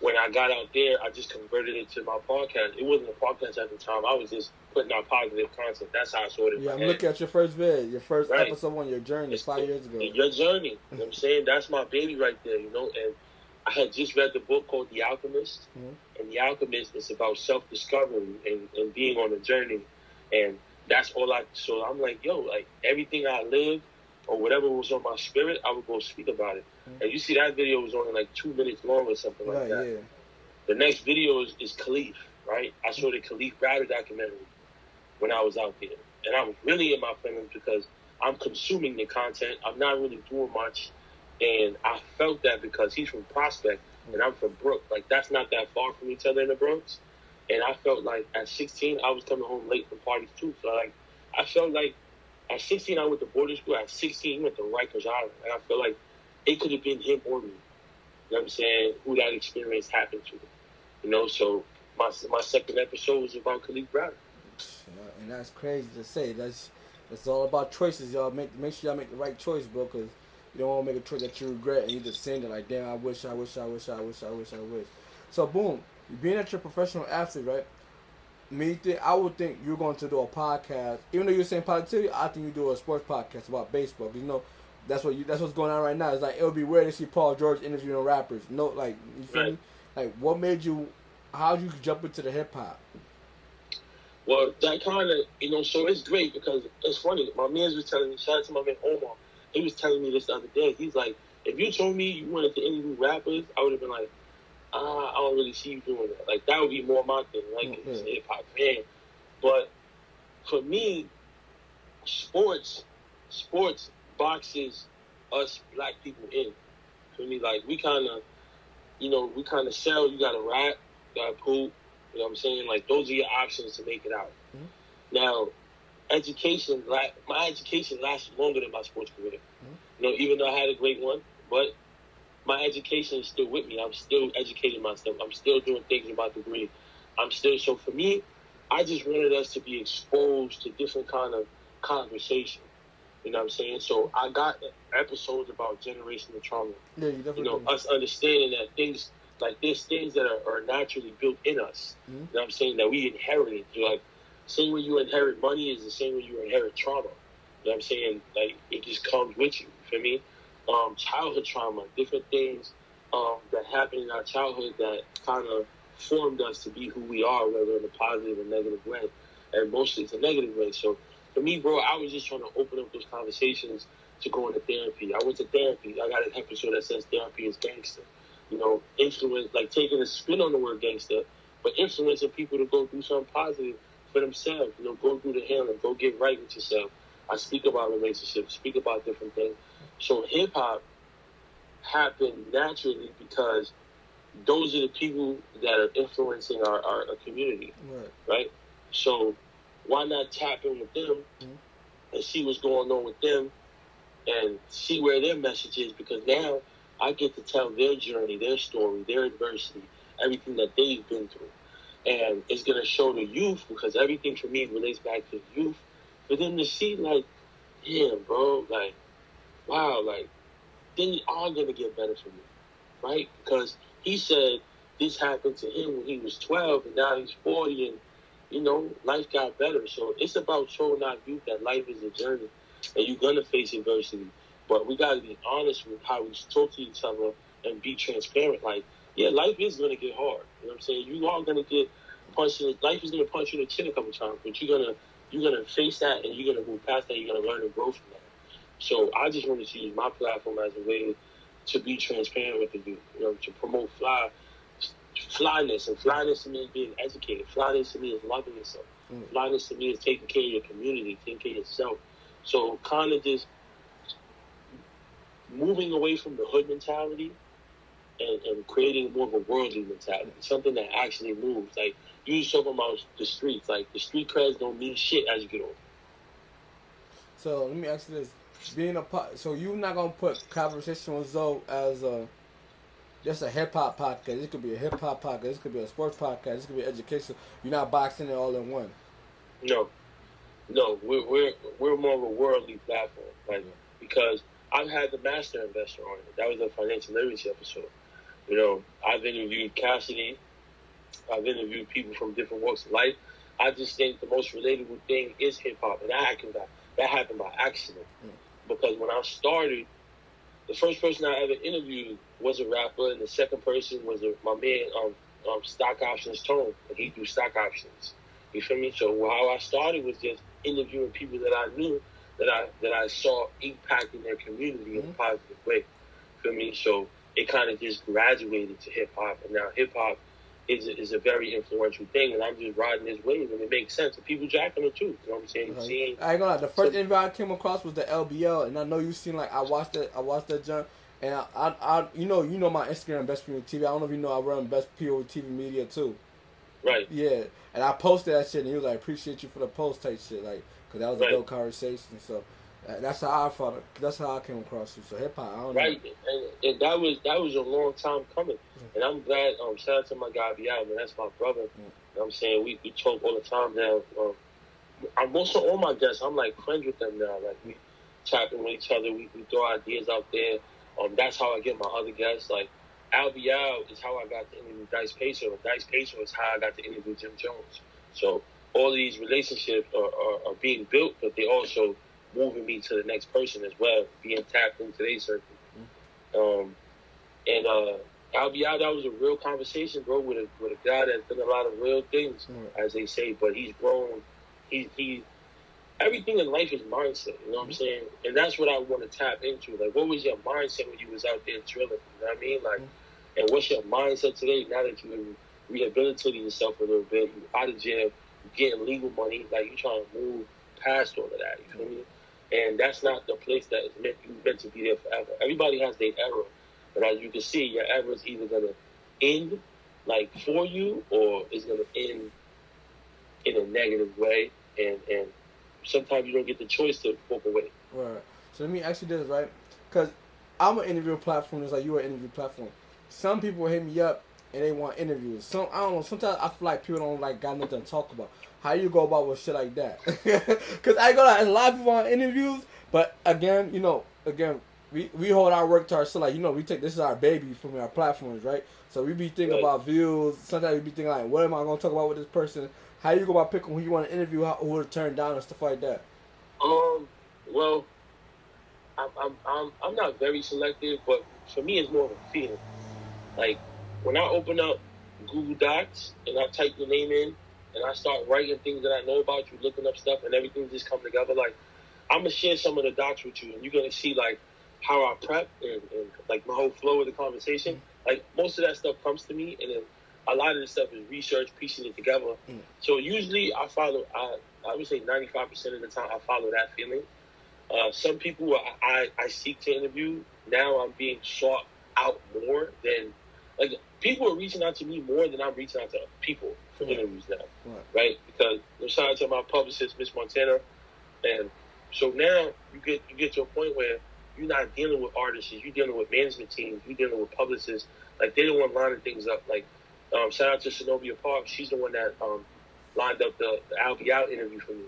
when I got out there, I just converted it to my podcast. It wasn't a podcast at the time. I was just putting out positive content. That's how I saw it. Yeah, I'm looking at your first vid, your first episode on your journey 5 years ago. Your journey. You know what I'm saying? That's my baby right there, you know? And I had just read the book called The Alchemist, and The Alchemist is about self-discovery and being on a journey, and that's all so I'm like, yo, like, everything I lived or whatever was on my spirit, I would go speak about it. And you see that video was only like 2 minutes long or something like that. Yeah. The next video is Khalif, right? I saw the Khalif Browder documentary when I was out there, and I was really in my feelings because I'm consuming the content. I'm not really doing much. And I felt that because he's from Prospect and I'm from Brook. Like, that's not that far from each other in the Bronx. And I felt like at 16, I was coming home late from parties too. So, like, I felt like at 16, I went to boarding school. At 16, he went to Rikers Island. And I feel like it could have been him or me. You know what I'm saying? Who that experience happened to. You know, so my second episode was about Khalif Browder. Yeah, and that's crazy to say. That's all about choices, y'all. Make sure y'all make the right choice, bro, because you don't want to make a choice that you regret and you just saying it like, damn, I wish. So, boom, you being that you're a professional athlete, right? I would think you're going to do a podcast. Even though you're saying positivity, I think you do a sports podcast about baseball. You know, that's what's going on right now. It's like, it would be weird to see Paul George interviewing rappers. No, like, you feel me? Like, what made you, how did you jump into the hip-hop? Well, that kind of, you know, so it's great because it's funny. My man was telling me, shout out to my man Omar. He was telling me this the other day. He's like, if you told me you wanted to interview rappers, I would have been like, I don't really see you doing that. Like, that would be more my thing, like, as a hip-hop fan. But for me, sports boxes us black people in. For me, like, we kind of sell. You got to rap, you got to poop. You know what I'm saying? Like, those are your options to make it out. Now, my education lasted longer than my sports career. You know, even though I had a great one, but my education is still with me. I'm still educating myself. I'm still doing things about the degree. So for me, I just wanted us to be exposed to different kind of conversation. You know what I'm saying? So I got episodes about generational trauma. Yeah, you definitely do. Us understanding that things, like, there's things that are naturally built in us. You know what I'm saying? That we inherited. Like, same way you inherit money is the same way you inherit trauma. You know what I'm saying? Like, it just comes with you. For me, childhood trauma, different things that happened in our childhood that kind of formed us to be who we are, whether in a positive or negative way. And mostly it's a negative way. So for me, bro, I was just trying to open up those conversations to go into therapy. I went to therapy. I got an episode that says therapy is gangster. You know, influence, like taking a spin on the word gangster, but influencing people to go do something positive for themselves. You know, go do the healing, go get right with yourself. I speak about relationships, speak about different things. So hip-hop happened naturally because those are the people that are influencing our community, right? So why not tap in with them and see what's going on with them and see where their message is? Because now I get to tell their journey, their story, their adversity, everything that they've been through. And it's going to show the youth, because everything for me relates back to the youth, for them to see, like, damn, bro, like, wow, like, things are going to get better for me, right? Because he said this happened to him when he was 12, and now he's 40, and, you know, life got better. So it's about showing our youth that life is a journey, and you're going to face adversity. But we got to be honest with how we talk to each other and be transparent. Like, yeah, life is going to get hard. You know what I'm saying? You are going to get punched in. Life is going to punch you in the chin a couple times, but you're gonna face that, and you're going to move past that. You're going to learn and grow from that. So I just wanted to use my platform as a way to be transparent with the youth, you know, to promote flyness. And flyness to me is being educated. Flyness to me is loving yourself. Flyness to me is taking care of your community, taking care of yourself. So kind of just moving away from the hood mentality and creating more of a worldly mentality, something that actually moves. Like, you was talking about the streets. Like, the street creds don't mean shit as you get older. So let me ask you this. So you're not going to put Conversation with Zoe as just a hip-hop podcast. This could be a hip-hop podcast. This could be a sports podcast. This could be education. You're not boxing it all in one. No, we're more of a worldly platform, like, because I've had the master investor on it. That was a financial literacy episode. You know, I've interviewed Cassidy. I've interviewed people from different walks of life. I just think the most relatable thing is hip-hop, and that happened by accident. Because when I started, the first person I ever interviewed was a rapper, and the second person was my man, Stock Options Tone, and he do stock options. You feel me? So how I started was just interviewing people that I knew, that I saw impacting their community in a positive way. You feel me? So it kind of just graduated to hip hop, and now hip hop is a very influential thing, and I'm just riding this wave, and it makes sense. And people jacking it too. You know what I'm saying? Right. Seeing, I ain't gonna lie. The first interview I came across was the LBL, and I know you seen like I watched that junk, and I you know my Instagram BestsPointOfViewTV. I don't know if you know I run BestsPointOfViewTV Media too. Right. Yeah, and I posted that shit, and he was like, "Appreciate you for the post," type shit, like, cause that was a dope conversation. So that's how I felt. That's how I came across you. So hip hop, I don't know. Right, and that was a long time coming, and I'm glad. Shout out to my guy Albee, man. That's my brother. You know what I'm saying, we talk all the time now. I'm also all my guests. I'm like friends with them now. Like we tapping with each other. We throw ideas out there. That's how I get my other guests. Like Albee is how I got to interview Dice Peso. Dice Peso is how I got to interview Jim Jones. So all of these relationships are being built, but they also moving me to the next person as well, being tapped into their circle. Albee, that was a real conversation, bro, with a guy that's done a lot of real things, as they say, but he's grown. He everything in life is mindset, you know what I'm saying? And that's what I want to tap into. Like, what was your mindset when you was out there drilling? You know what I mean? Like, and what's your mindset today now that you rehabilitated yourself a little bit, you out of jail, you getting legal money, like you trying to move past all of that, you feel me? And that's not the place that is meant to be there forever. Everybody has their era. But as you can see, your era is either going to end, like, for you, or it's going to end in a negative way. And sometimes you don't get the choice to walk away. Right. So let me ask you this, right? Because I'm an interview platform just like you're an interview platform. Some people hit me up and they want interviews. I don't know. Sometimes I feel like people don't like got nothing to talk about. How you go about with shit like that? Because I go like a lot of people on interviews, but again, we hold our work to ourselves. Like, we take this is our baby from our platforms, right? So we be thinking about views. Sometimes we be thinking like, what am I gonna talk about with this person? How you go about picking who you want to interview, who to turn down, and stuff like that? Well, I'm not very selective, but for me, it's more of a feeling. Like when I open up Google Docs and I type your name in, and I start writing things that I know about you, looking up stuff, and everything just come together. Like, I'm going to share some of the docs with you, and you're going to see, like, how I prep and like, my whole flow of the conversation. Like, most of that stuff comes to me, and then a lot of the stuff is research, piecing it together. So, usually, I would say 95% of the time, I follow that feeling. Some people I seek to interview, now I'm being sought out more than, like, people are reaching out to me more than I'm reaching out to people for interviews now, right? Because shout out to my publicist, Miss Montana, and so now you get to a point where you're not dealing with artists, you're dealing with management teams, you're dealing with publicists. Like, they're the one lining things up. Like, shout out to Zenobia Park, she's the one that lined up the Albee interview for me,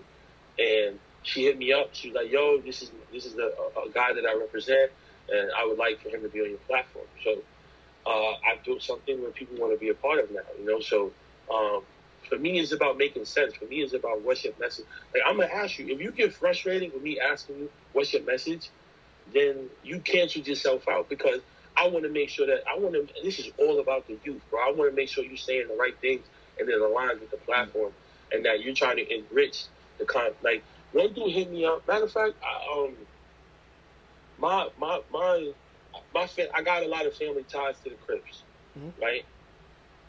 and she hit me up. She was like, "Yo, this is a guy that I represent, and I would like for him to be on your platform." So I built something where people want to be a part of now, So for me, it's about making sense. For me, it's about what's your message. Like, I'm going to ask you, if you get frustrated with me asking you what's your message, then you cancel yourself out, because I want to make sure that this is all about the youth, bro. I want to make sure you're saying the right things and it aligns with the platform, and that you're trying to enrich the content. Like, one dude hit me up. Matter of fact, I got a lot of family ties to the Crips, right?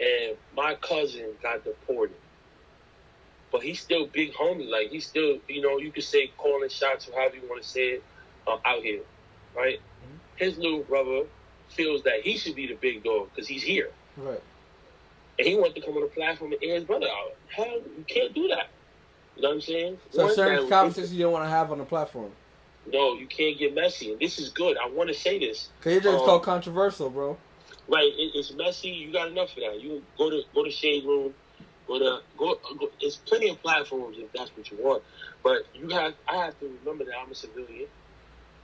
And my cousin got deported, but he's still big homie. Like, he's still, you could say calling shots or however you want to say it, out here, right? His little brother feels that he should be the big dog because he's here, right? And he wanted to come on the platform and air his brother out. Hell, you can't do that. You know what I'm saying? So certain conversations you don't want to have on the platform. No, you can't get messy, and this is good. I want to say this. Cause you're just called controversial, bro. Right, it's messy. You got enough of that. You go to Shade Room, go. There's plenty of platforms if that's what you want. But I have to remember that I'm a civilian.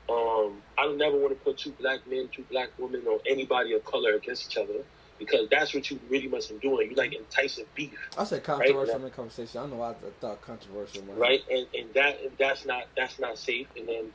I don't never want to put two black men, two black women, or anybody of color against each other, because that's what you really must be doing. You like enticing beef. I said controversial in the conversation. I know I thought controversial. Man. Right, and that's not safe. And then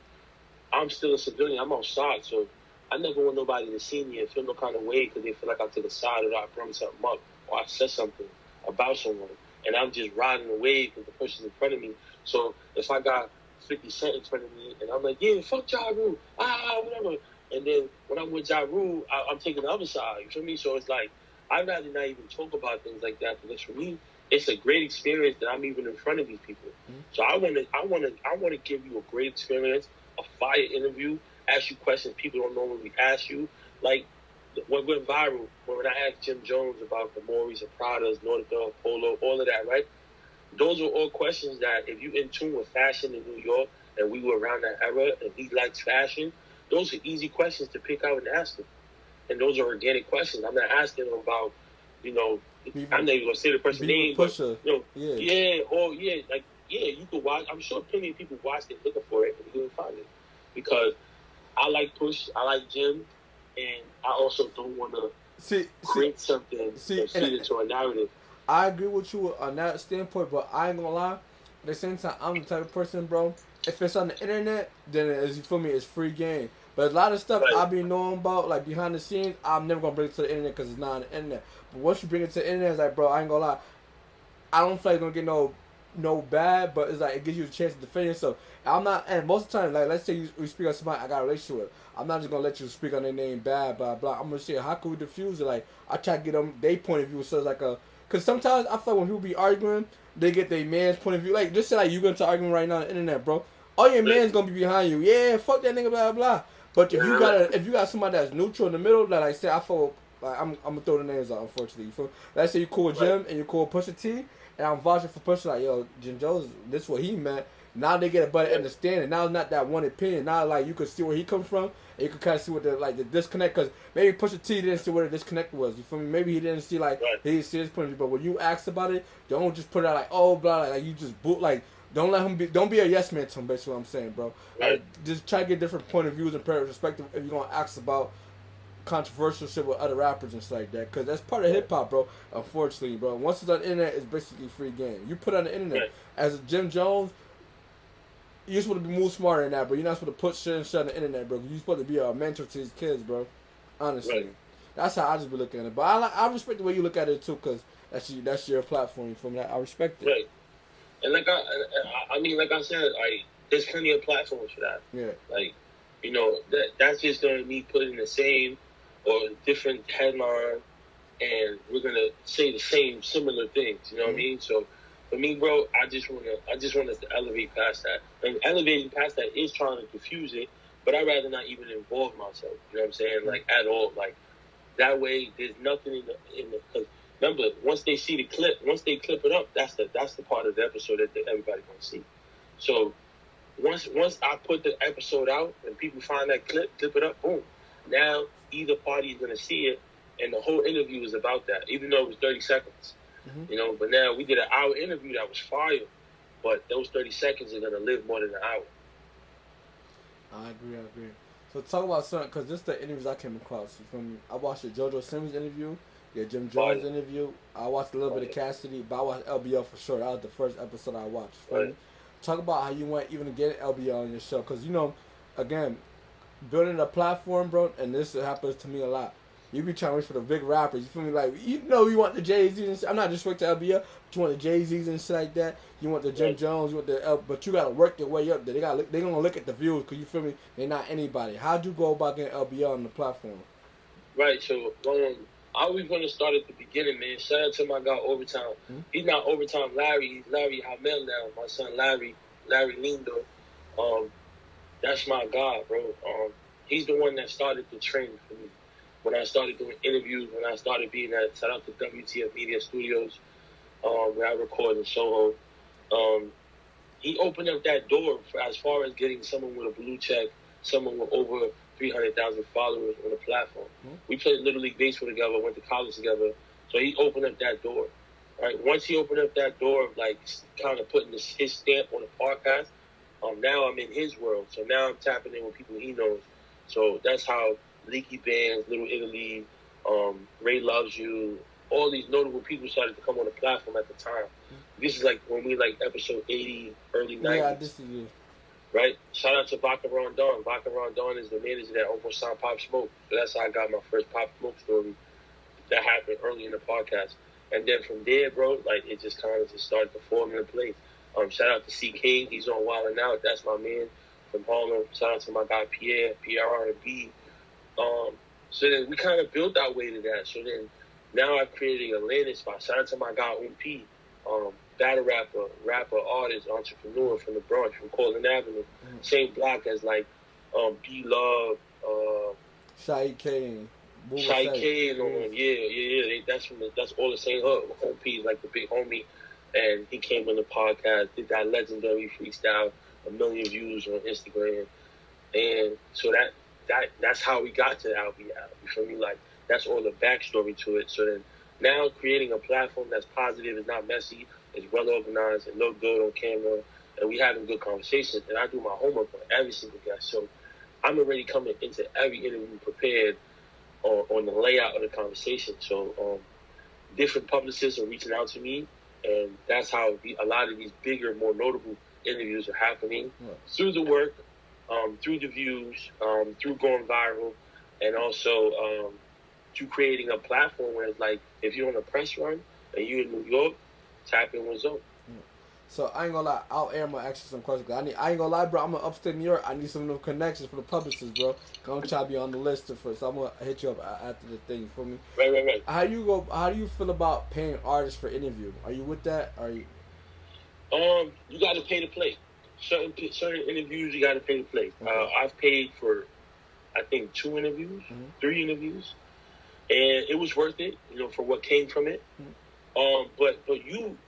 I'm still a civilian. I'm outside, so I never want nobody to see me and feel no kind of way because they feel like I took a side or I brought something up or I said something about someone. And I'm just riding the wave because the person's in front of me. So if I got 50 Cent in front of me and I'm like, yeah, fuck Ja Rule, whatever. And then when I'm with Ja Rule, I'm taking the other side. You feel me? So it's like, I'd rather not even talk about things like that because for me, it's a great experience that I'm even in front of these people. Mm-hmm. So I want to give you a great experience, a fire interview, ask you questions people don't normally ask you. Like what went viral when I asked Jim Jones about the Maury's and Pradas, Northern Polo, all of that, right? Those are all questions that if you're in tune with fashion in New York and we were around that era and he likes fashion, those are easy questions to pick out and ask him. And those are organic questions. I'm not asking him about, I'm not even going to say the person's name, but, you could watch. I'm sure plenty of people watched it looking for it, and you didn't find it. Because I like Push, I like Jim, and I also don't want to create something and feed it to a narrative. I agree with you on that standpoint, but I ain't gonna lie. At the same time, I'm the type of person, bro. If it's on the internet, then you feel me, it's free game. But a lot of stuff I be knowing about, like behind the scenes, I'm never gonna bring it to the internet because it's not on the internet. But once you bring it to the internet, it's like, bro, I ain't gonna lie. I don't feel like you're gonna get no bad, but it's like it gives you a chance to defend yourself. I'm not, and most of the time, like let's say we speak on somebody I got a relationship with, I'm not just gonna let you speak on their name bad, blah blah. I'm gonna say how can we diffuse it? Like I try to get them their point of view, so it's like because sometimes I feel like when people be arguing, they get their man's point of view. Like just say like you going to argument right now on the internet, bro. All your man's gonna be behind you. Yeah, fuck that nigga, blah blah. But if you got somebody that's neutral in the middle, like I said, I feel like I'm gonna throw the names out. Unfortunately, you feel? Let's say you call Jim and you call Pusha T, and I'm vouching for Pusha like, yo, Jim Jones, this is what he meant. Now they get a better understanding. Now it's not that one opinion. Now like you can see where he come from, and you can kind of see what the disconnect. Because maybe Pusha T didn't see where the disconnect was. You feel me? Maybe he didn't see he didn't see his point of view. But when you ask about it, don't just put it out like, oh blah, like you just boot like. Don't let him be. Don't be a yes man to him. Basically, what I'm saying, bro. Like, just try to get different point of views and perspective if you're gonna ask about controversial shit with other rappers and stuff like that. Because that's part of hip hop, bro. Unfortunately, bro. Once it's on the internet, it's basically free game. You put it on the internet as Jim Jones. You're supposed to be move smarter than that, bro. You're not supposed to put shit on the internet, bro. You're supposed to be a mentor to these kids, bro. Honestly, that's how I just be looking at it. But I respect the way you look at it too, because that's your platform. You feel me? I respect it. Right. And like I said, like there's plenty of platforms for that. Yeah. Like, that's just gonna be put in the same or different headline, and we're gonna say the same similar things. You know what I mean? So for me, bro, I just want us to elevate past that. And elevating past that is trying to diffuse it, but I'd rather not even involve myself. You know what I'm saying? Like at all. Like that way, there's nothing in the. Cause remember, once they see the clip, once they clip it up, that's the part of the episode that everybody gonna see. So once I put the episode out and people find that clip it up, boom. Now either party is gonna see it, and the whole interview is about that, even though it was 30 seconds. Mm-hmm. But now we did an hour interview that was fire, but those 30 seconds are gonna live more than an hour. I agree. So talk about something, because this is the interviews I came across. I watched the JoJo Simmons interview. Yeah, Jim Jones interview. I watched a little bit of Cassidy, but I watched LBL for sure. That was the first episode I watched. Talk about how you went even to get LBL on your show. Because, again, building a platform, bro, and this happens to me a lot. You be trying to wait for the big rappers. You feel me? Like, you want the Jay-Z's and shit. I'm not just to LBL, but you want the Jay-Z's and shit like that. You want the Jim Jones, you want the but you got to work your way up there. They're going to look at the views because, you feel me, they're not anybody. How'd you go about getting LBL on the platform? Right, so, I always want to start at the beginning, man. Shout out to my guy, Overtime. Mm-hmm. He's not Overtime Larry. He's Larry Hamel now. My son, Larry Lindo. That's my guy, bro. He's the one that started the trend for me. When I started doing interviews, when I started being at, shout out to WTF Media Studios, where I record in Soho. He opened up that door as far as getting someone with a blue check, someone with over 300,000 followers on the platform. Mm-hmm. We played Little League Baseball together, went to college together. So he opened up that door. Right? Once he opened up that door of kind of putting his stamp on the podcast, now I'm in his world. So now I'm tapping in with people he knows. So that's how Leeky, Bandz, Little Italy, Ray Loves You, all these notable people started to come on the platform at the time. Mm-hmm. This is when we episode 80, early 90s. Yeah, this is you. right? Shout out to Vodka Rondon. Vodka Rondon is the manager that almost signed Pop Smoke. So that's how I got my first Pop Smoke story. That happened early in the podcast. And then from there, bro, like, it just kind of just started to form into place. Shout out to C King. He's on Wild 'N Out. That's my man from Harlem. Shout out to my guy Pierre, PRR&B. So then we kind of built our way to that. So then now I've created a landing spot. Shout out to my guy P, battle rapper, artist, entrepreneur from the Bronx, from Cortland Avenue. Same block as like B Love, Shy K, and all them. Yeah. That's all the same hood. OP is like the big homie, and he came on the podcast, did that legendary freestyle, 1 million views on Instagram, and so that's how we got to Albee. You feel me? Like, that's all the backstory to it. So then now creating a platform that's positive, is not messy, is well organized, and look good on camera, and we having good conversations. And I do my homework on every single guest. So I'm already coming into every interview prepared on the layout of the conversation. So different publicists are reaching out to me, and that's how a lot of these bigger, more notable interviews are happening through the work, through the views, through going viral, and also through creating a platform where it's like, if you're on a press run and you're in New York, tap in with Zoe. So I ain't gonna lie, out air I'm gonna ask you some questions. I ain't gonna lie, bro. I'm in upstate New York. I need some of them connections for the publishers, bro. I'm trying to be on the list first. So I'm gonna hit you up after the thing for me. Right. How do you feel about paying artists for interview? Are you with that? Are you? You got to pay to play. Certain interviews you got to pay to play. Okay. I've paid for, I think, 2 interviews, 3 interviews, and it was worth it. For what came from it. But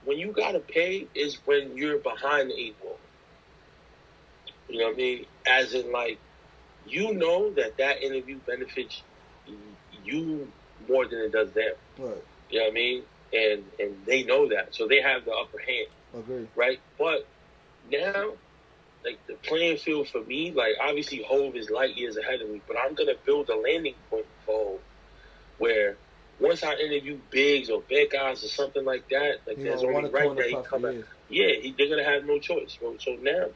when you gotta pay is when you're behind the 8 ball. You know what I mean? As in, like, that interview benefits you more than it does them. Right. You know what I mean? And they know that, so they have the upper hand. Agree. Right? But now, like, the playing field for me, like, obviously Hov is light years ahead of me, but I'm gonna build a landing point for Hov where, once I interview Biggs or Big Guys or something like that, like, there's only right that he come out. Yeah, they're going to have no choice. So now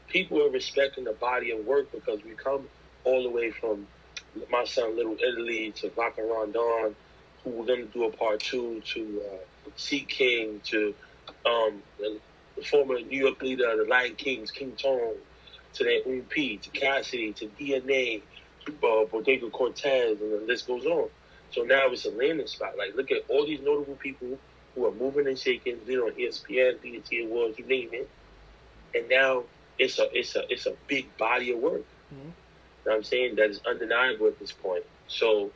people are respecting the body of work because we come all the way from my son Little Italy to Vodka Rondon, who we're going to do a part 2, to C King, to the former New York leader of the Lion Kings, King Tone, to that P, to Cassidy, to DNA, Bodega Cortez, and the list goes on. So now it's a landing spot. Like, look at all these notable people who are moving and shaking, on ESPN, BET Awards, you name it. And now it's a big body of work. You know what I'm saying? That is undeniable at this point. So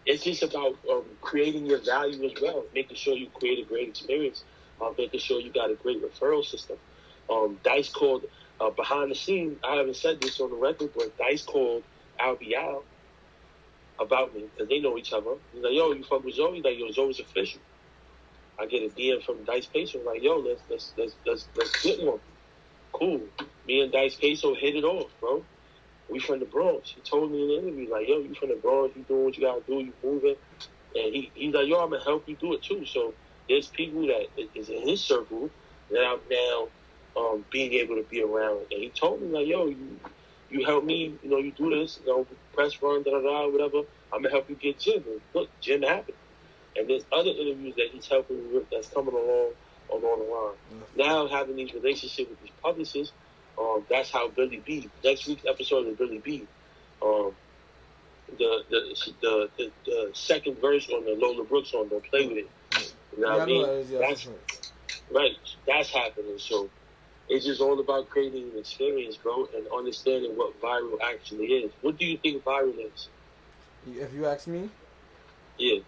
it's just about creating your value as well, making sure you create a great experience, making sure you got a great referral system. Dice called, behind the scene, I haven't said this on the record, but Dice called Albee out about me, because they know each other. He's like, yo, you fuck with Zoe? He's like, yo, Zoe's official. I get a DM from Dice Peso, like, yo, let's get one. Cool. Me and Dice Peso hit it off, bro. We from the Bronx. He told me in the interview, like, yo, you from the Bronx, you doing what you gotta do, you moving. And he's like, yo, I'm gonna help you do it too. So there's people that is in his circle that I'm now being able to be around. And he told me, like, yo, you help me, you do this, press run, whatever. I'm gonna help you get Jim. And look, Jim happened. And there's other interviews that he's helping me with that's coming along the line. Now having these relationships with these publicists, that's how Billy B. Next week's episode is Billy B. The second verse on the Lola Brooks song, Don't Play With It. You know what I mean? That's right. That's happening. So it's just all about creating an experience, bro, and understanding what viral actually is. What do you think viral is? If you ask me? Yeah.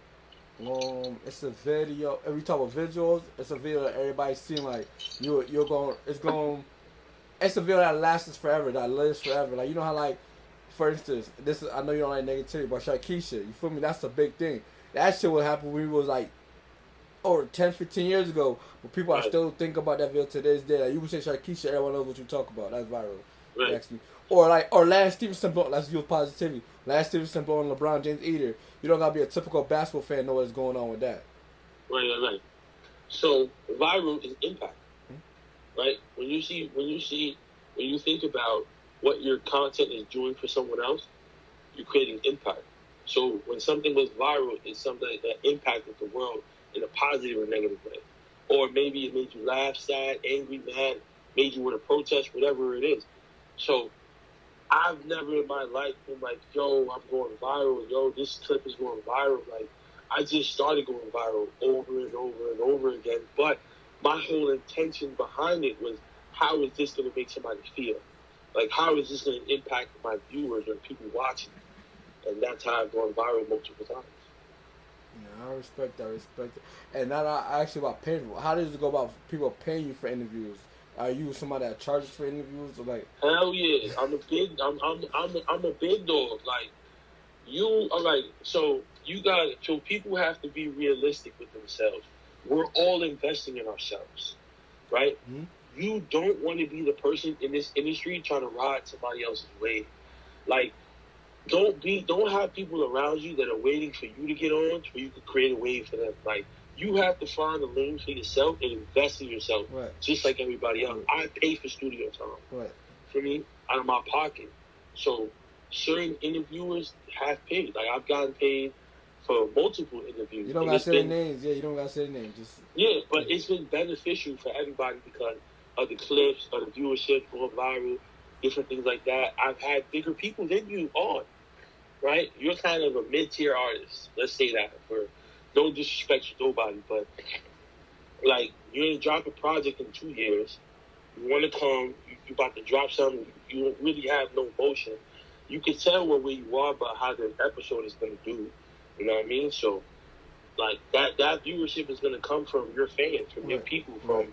It's a video. If we talk about visuals, it's a video that everybody's seen. Like, it's a video that lasts forever, that lives forever. Like, you know how, like, for instance, I know you don't like negativity, but Sharkeisha, you feel me? That's a big thing. That shit would happen when we was like, over 10, 15 years ago, but people are still thinking about that video to this day. Like, you would say Sharkeisha, everyone knows what you talk about. That's viral. Right. Actually. Or Lance Stevenson, let's use positivity. Lance Stevenson blowing LeBron James eater. You don't gotta be a typical basketball fan to know what's going on with that. Right. So viral is impact, right? When you see when you think about what your content is doing for someone else, you're creating impact. So when something goes viral, it's something that impacted the world in a positive or negative way. Or maybe it made you laugh, sad, angry, mad, made you want to protest, whatever it is. So I've never in my life been like, yo, I'm going viral. Yo, this clip is going viral. Like, I just started going viral over and over and over again. But my whole intention behind it was, how is this going to make somebody feel? Like, how is this going to impact my viewers or people watching? And that's how I've gone viral multiple times. Yeah, I respect it. And now I ask you about paying. How does it go about people paying you for interviews? Are you somebody that charges for interviews, or like? Hell yeah, I'm a big dog. Like, you are like, so people have to be realistic with themselves. We're all investing in ourselves, right? Mm-hmm. You don't want to be the person in this industry trying to ride somebody else's wave. Like, don't have people around you that are waiting for you to get on so you can create a wave for them. Like, you have to find a lane for yourself and invest in yourself, right, just like everybody else. Right. I pay for studio time, right, for me, out of my pocket. So certain interviewers have paid. Like, I've gotten paid for multiple interviews. You don't got to say their names. Yeah, you don't got to say their names. But it's been beneficial for everybody because of the clips, of the viewership, going viral, different things like that. I've had bigger people than you on, right? You're kind of a mid-tier artist. Let's say that, for no disrespect to nobody, but like, you're going to drop a project in 2 years. You want to come, you're about to drop something, you don't really have no motion. You can tell where you are by how the episode is going to do. You know what I mean? So, like, that viewership is going to come from your fans, from your people, from,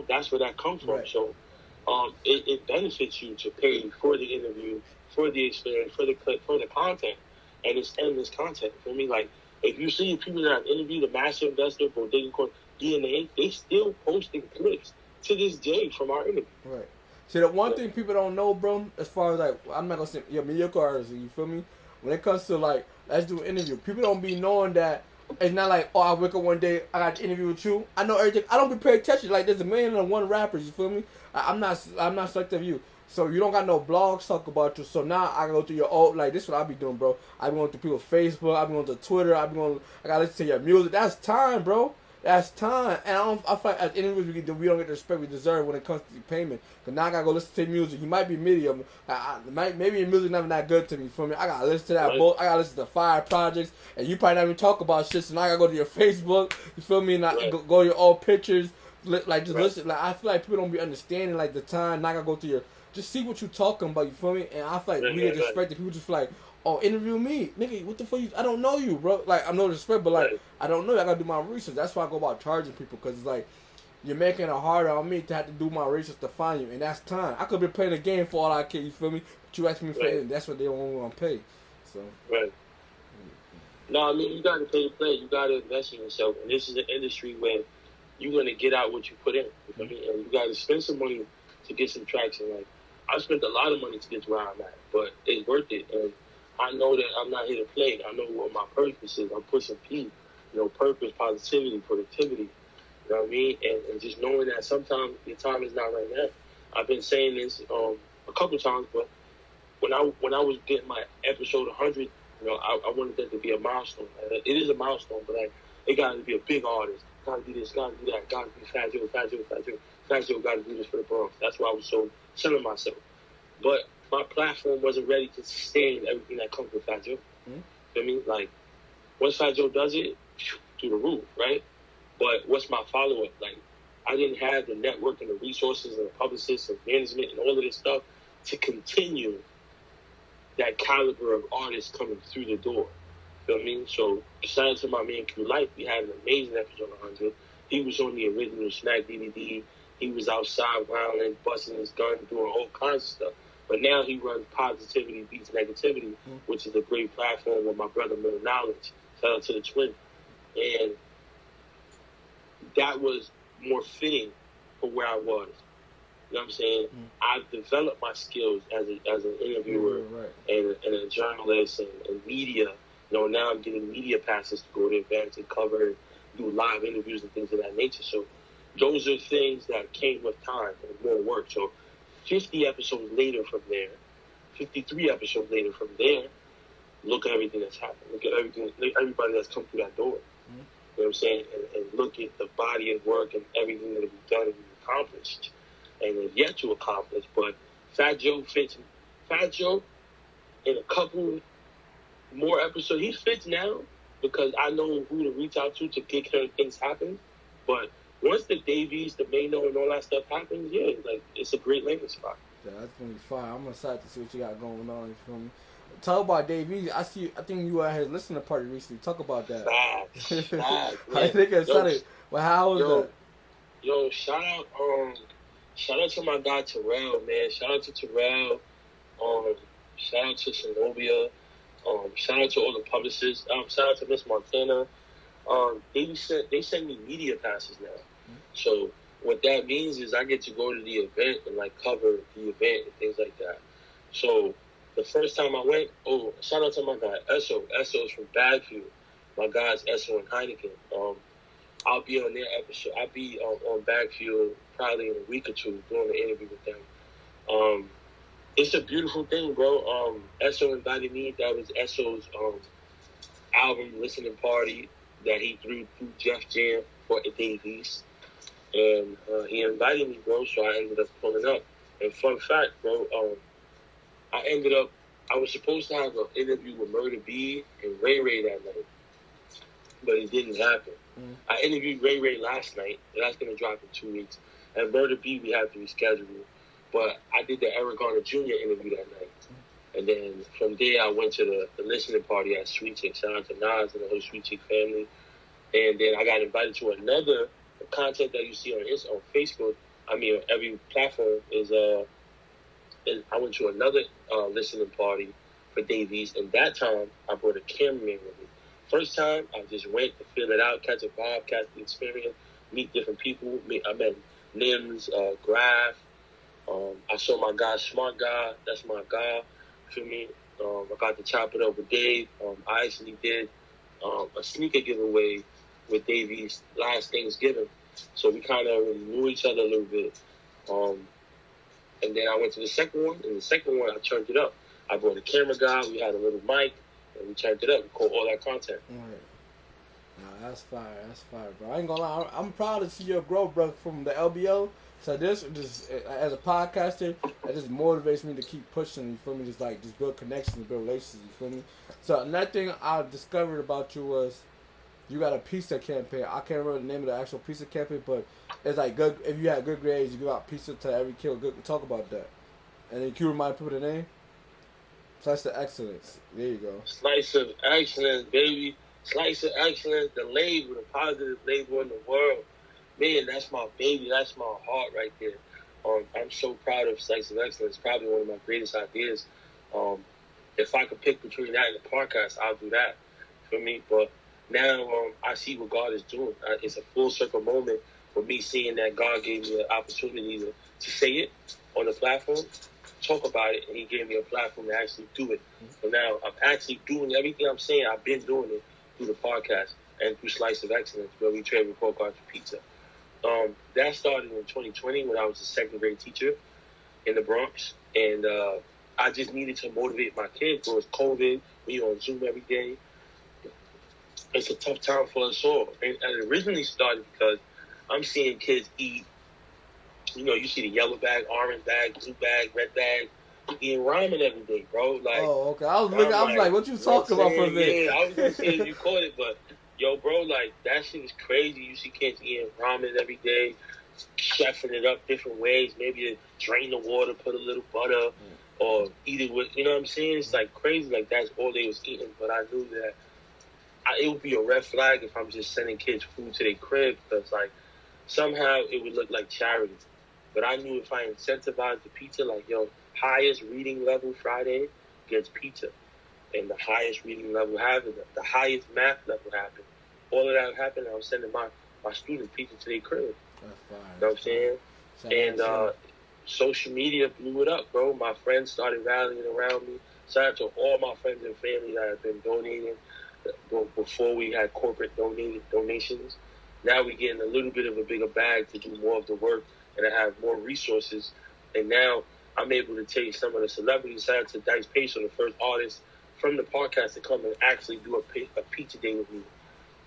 that's where that comes from. Right. So, it benefits you to pay for the interview, for the experience, for the clip, for the content, and it's endless content. For me, like, if you see people that have interviewed a massive investor, Bodega Corp, DNA, they still posting clips to this day from our interview. Right. See, the one thing people don't know, bro, as far as, like, I'm not going to say, mediocre artists, you feel me? When it comes to, like, let's do an interview, people don't be knowing that it's not like, oh, I wake up one day, I got to interview with you. I know everything. I don't be paying attention. Like, there's a million and one rappers, you feel me? I'm not Selective of Who. So you don't got no blogs talk about you. So now I go through your old, like, this is what I be doing, bro. I be going through people's Facebook. I be going to Twitter. I got to listen to your music. That's time, bro. That's time. And I feel like as interviews we don't get the respect we deserve when it comes to payment. Because now I got to go listen to your music. You might be medium. Maybe your music never that good to me, you feel me? I got to listen to that. Right. I got to listen to 5 projects. And you probably not even talk about shit. So now I got to go to your Facebook. You feel me? And I go to your old pictures. Like, just listen. Like, I feel like people don't be understanding, like, the time. Now I got to go to your... Just see what you talking about, you feel me? And I feel like we get respected. People just feel like, oh, interview me. Nigga, what the fuck I don't know you, bro. Like, I'm no respect, but, like, I don't know you. I got to do my research. That's why I go about charging people, because it's like, you're making it harder on me to have to do my research to find you, and that's time. I could be playing a game for all I care, you feel me? But you ask me for it, that's what they don't want to pay. So. Right. No, I mean, you got to pay to play. You got to invest in yourself. And this is an industry where you're going to get out what you put in. You feel me? And you got to spend some money to get some traction. Like, I spent a lot of money to get to where I'm at, but it's worth it. And I know that I'm not here to play. I know what my purpose is. I'm pushing P, purpose, positivity, productivity. You know what I mean? And just knowing that sometimes your time is not right now. I've been saying this a couple times, but when I was getting my episode 100, I wanted that to be a milestone. It is a milestone, but it got to be a big artist. Got to do this, got to do that, got to be Fat Joe, got to do this for the Bronx. That's why I was so selling myself. But my platform wasn't ready to sustain everything that comes with Fat Joe. Mm-hmm. You know what I mean? Like, once Fat Joe does it, through the roof, right? But what's my follow-up? Like, I didn't have the network and the resources and the publicists and management and all of this stuff to continue that caliber of artists coming through the door. You know what I mean? So, shout out to my man Q Life. We had an amazing episode 100. He was on the original Smack DVD. He was outside wilding, busting his gun, doing all kinds of stuff. But now he runs Positivity Beats Negativity, which is a great platform with my brother Middle Knowledge. Shout out to the twin. And that was more fitting for where I was. You know what I'm saying? I've developed my skills as an interviewer and a journalist and media. Now I'm getting media passes to go to events and cover and do live interviews and things of that nature. So those are things that came with time and more work. So 50 episodes later from there, 53 episodes later from there, look at everything that's happened. Look at everybody that's come through that door. Mm-hmm. You know what I'm saying? And look at the body of work and everything that we've done and we've accomplished and have yet to accomplish. But Fat Joe fits. Fat Joe, in a couple more episodes, he fits now because I know who to reach out to get certain things happen. But once the Davies, the Mano, and all that stuff happens, yeah, like it's a great landing spot. Yeah, that's gonna be fine. I'm excited to see what you got going on. You feel me? Talk about Davies. I think you had listening party recently. Talk about that. Facts, how you think it started? Well, how was that? Yo, shout out to my guy Terrell, man. Shout out to Terrell. Shout out to Zenobia. Shout out to all the publicists. Shout out to Miss Montana. They send me media passes now. Mm-hmm. So what that means is I get to go to the event and like cover the event and things like that. So the first time I went, shout out to my guy Esso. Esso's from Badfield. My guys Esso and Heineken. I'll be on their episode. I'll be on Badfield probably in a week or two doing an interview with them. It's a beautiful thing, bro. Esso invited me. That was Esso's album listening party that he threw Jeff Jam for the Davies. And he invited me, bro, so I ended up pulling up. And fun fact, bro, I was supposed to have an interview with Murder B and Ray Ray that night, but it didn't happen. Mm. I interviewed Ray Ray last night, and that's going to drop in 2 weeks. And Murder B, we have to reschedule. But I did the Eric Garner Jr. interview that night. And then from there, I went to the listening party at Sweet Chick. Shout out to Nas and the whole Sweet Chick family. And then I got invited to another content that you see on Facebook. I mean, on every platform is and I went to another listening party for Davies. And that time, I brought a cameraman with me. First time, I just went to feel it out, catch a vibe, catch the experience, meet different people. I met Nims, Graf. I saw my guy, Smart Guy. That's my guy. Feel me? I got to chop it up with Dave. I actually did a sneaker giveaway with Davies last Thanksgiving. So we kind of already knew each other a little bit. And then I went to the second one. And the second one, I turned it up. I brought a camera guy. We had a little mic. And we turned it up. We caught all that content. All right. Nah, that's fire. That's fire, bro. I ain't gonna lie. I'm proud to see your growth, bro, from the LBO. So this just as a podcaster, it just motivates me to keep pushing. You feel me? Just build connections, build relationships. You feel me? So another thing I discovered about you was you got a pizza campaign. I can't remember the name of the actual pizza campaign, but it's like good. If you had good grades, you give out pizza to every kid. Good. Talk about that. And then can you remind people the name? Slice of Excellence. There you go. Slice of Excellence, baby. Slice of Excellence, the label, the positive label in the world. Man, that's my baby. That's my heart right there. I'm so proud of Slice of Excellence. Probably one of my greatest ideas. If I could pick between that and the podcast, I'll do that for me. But now I see what God is doing. It's a full circle moment for me seeing that God gave me an opportunity to say it on the platform, talk about it, and he gave me a platform to actually do it. So now I'm actually doing everything I'm saying. I've been doing it through the podcast and through Slice of Excellence, where we trade report cards for pizza. That started in 2020 when I was a second grade teacher in the Bronx. And I just needed to motivate my kids. It was COVID. We on Zoom every day. It's a tough time for us all. And it originally started because I'm seeing kids eat. You know, you see the yellow bag, orange bag, blue bag, red bag, eating ramen every day, bro. Like, oh, okay. I was like, what you talking about for a minute? Yeah, I was going to say if you caught it, but yo, bro, like, that shit is crazy. You see kids eating ramen every day, chefing it up different ways. Maybe drain the water, put a little butter, or eat it with, you know what I'm saying? It's like crazy. Like, that's all they was eating. But I knew that it would be a red flag if I'm just sending kids food to their crib, because, like, somehow it would look like charity. But I knew if I incentivized the pizza, like, yo, highest reading level Friday gets pizza. And the highest reading level happened, the highest math level happened. All of that happened, I was sending my students pizza to their crib. That's fine. You know what I'm saying? And social media blew it up, bro. My friends started rallying around me. Shout out to all my friends and family that have been donating before we had corporate donations. Now we're getting a little bit of a bigger bag to do more of the work and to have more resources. And now I'm able to take some of the celebrities. Shout out to Dice Pace, the first artist from the podcast to come and actually do a pizza day with me.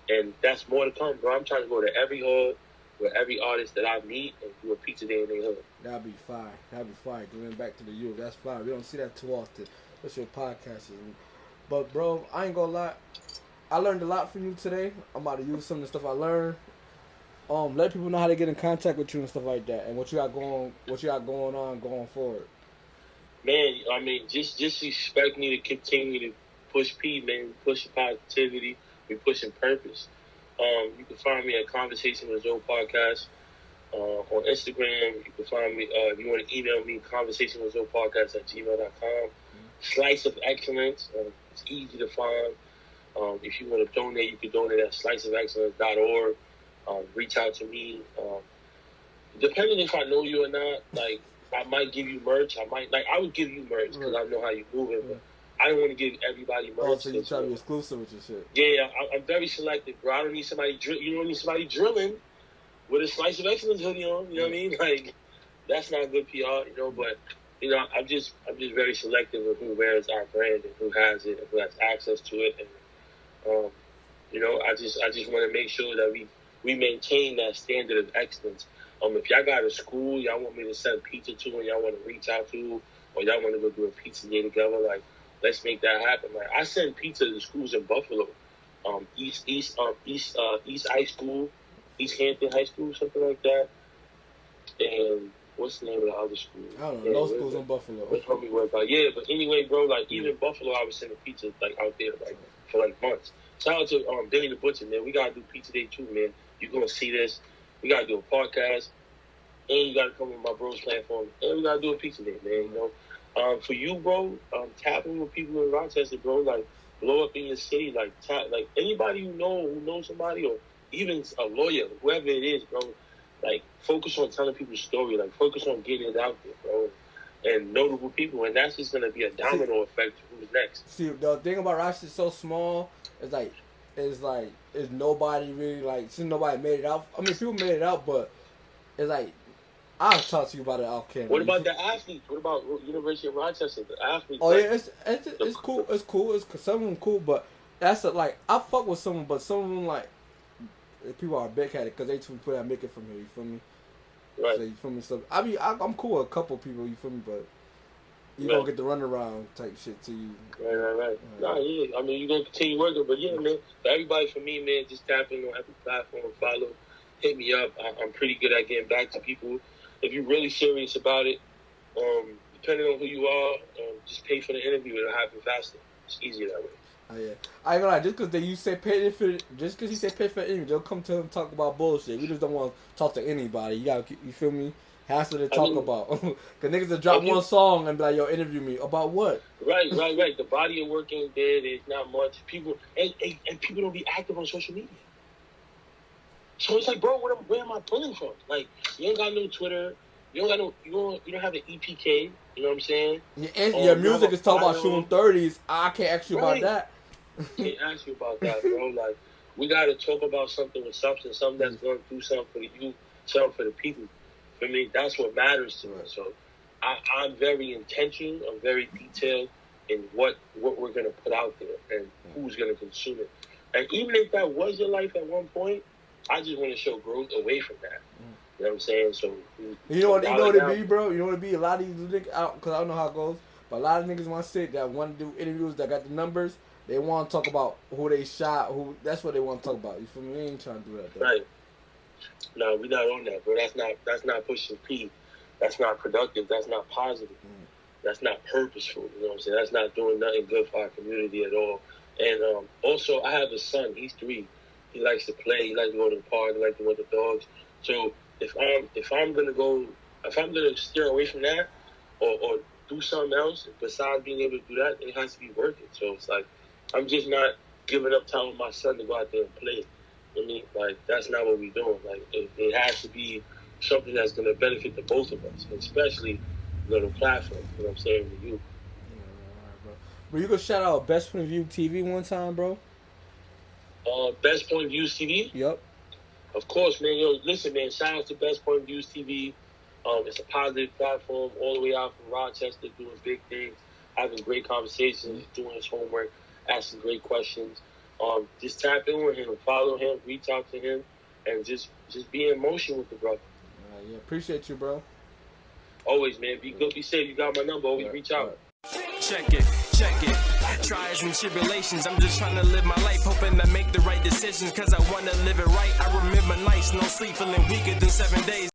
And that's more to come, bro. I'm trying to go to every hood with every artist that I meet and do a pizza day in their hood. That'd be fire. Going back to the youth, that's fire. We don't see that too often. That's your podcast. But, bro, I ain't gonna lie. I learned a lot from you today. I'm about to use some of the stuff I learned. Let people know how to get in contact with you and stuff like that, and what you got going on going forward. Man, I mean, just expect me to continue to push P, man, push positivity, we pushing purpose. You can find me at Conversation with Zoe Podcast on Instagram. You can find me if you want to email me, conversationwithzoepodcast@gmail.com. Slice of Excellence, it's easy to find. If you want to donate, you can donate at sliceofexcellence.org. Reach out to me. Depending if I know you or not, like, I might give you merch. I would give you merch because I know how you move it, but I don't want to give everybody merch. Oh, so you try to be exclusive with your shit. Yeah, I'm very selective, bro. I don't need somebody you don't need somebody drilling with a Slice of Excellence hoodie on. You know what I mean? Like, that's not good PR, you know. But you know, I'm just very selective of who wears our brand and who has it and who has access to it. And you know, I just want to make sure that we maintain that standard of excellence. If y'all got a school y'all want me to send pizza to and y'all want to reach out to, or y'all want to go do a pizza day together, like, let's make that happen. Like, I send pizza to the schools in Buffalo, East High School, East Hampton High School, something like that. And what's the name of the other school? I don't know. No schools in Buffalo. Let's help me work out. Yeah, but anyway, bro, like, even Buffalo, I was sending pizza like out there like for like months. Shout out to Benny the Butcher, man. We gotta do pizza day too, man. You're gonna see this. We gotta do a podcast, and you gotta come on my bro's platform, and we gotta do a pizza day, man. You know, for you, bro, tapping with people in Rochester, bro, like, blow up in your city, like, anybody you know who knows somebody, or even a lawyer, whoever it is, bro, like, focus on telling people's story, like, focus on getting it out there, bro, and notable people, and that's just gonna be a domino effect to who's next. See, the thing about Rochester is so small, it's nobody really, like, since nobody made it out. I mean, people made it out, but it's like, I'll talk to you about it off camera. What about the athletes? What about University of Rochester, the athletes? Oh, yeah, it's cool. It's cool. Some of them cool, but that's like, I fuck with someone, but some of them, like, people are big-headed because they too put that make it from here, you feel me? Right. So, you feel me? So, I mean, I'm cool with a couple people, you feel me, but you don't get the runaround type shit to you. Right. Nah, yeah. I mean, you're going to continue working, but yeah, man, for everybody, for me, man, just tap in on every platform, follow, hit me up. I'm pretty good at getting back to people. If you're really serious about it, depending on who you are, just pay for the interview. It'll happen faster. It's easier that way. Oh, yeah. I ain't gonna lie, just because you say pay for the interview, they'll come to him and talk about bullshit. We just don't want to talk to anybody. You feel me? Has to talk about. Because niggas will drop one song and be like, yo, interview me. About what? Right. The body of work ain't there. There's not much. People, and people don't be active on social media. So it's like, bro, where am I pulling from? Like, you ain't got no Twitter. You don't have an EPK. You know what I'm saying? Your music is talking about shooting 30s. I can't ask you about that. Can't ask you about that, bro. Like, we got to talk about something with substance, something that's going to do something for the youth, something for the people. For me, that's what matters to me. So I'm very intentional. I'm very detailed in what we're going to put out there and who's going to consume it. And even if that was your life at one point, I just want to show growth away from that. You know what I'm saying? So you know what it be, bro? You know what it be? A lot of these niggas out, because I don't know how it goes, but a lot of niggas want to sit that want to do interviews that got the numbers. They want to talk about who they shot, that's what they want to talk about. You feel me? We ain't trying to do that, though. Right. No, we're not on that, bro. That's not pushing P. That's not productive. That's not positive. That's not purposeful. You know what I'm saying? That's not doing nothing good for our community at all. And also, I have a son. He's 3. He likes to play. He likes to go to the park. He likes to go with the dogs. So if I'm gonna steer away from that or do something else besides being able to do that, it has to be worth it. So it's like, I'm just not giving up telling my son to go out there and play. I mean, like, that's not what we're doing. Like, it has to be something that's going to benefit the both of us, especially, the platform. You know what I'm saying? The youth. Yeah, right, bro. Bro, you could shout out Best Point of View TV one time, bro? Best Point of View TV? Yep. Of course, man. Yo, listen, man. Shout out to Best Point of View TV. It's a positive platform all the way out from Rochester, doing big things, having great conversations, doing his homework, asking great questions. Just tap in with him, follow him, reach out to him, and just be in motion with the brother. Yeah, appreciate you, bro. Always, man. Be good, be safe. You got my number. Always reach out. Check it. Trials and tribulations, I'm just trying to live my life, hoping I make the right decisions, cause I wanna live it right. I remember nights, no sleep, feeling weaker than 7 days.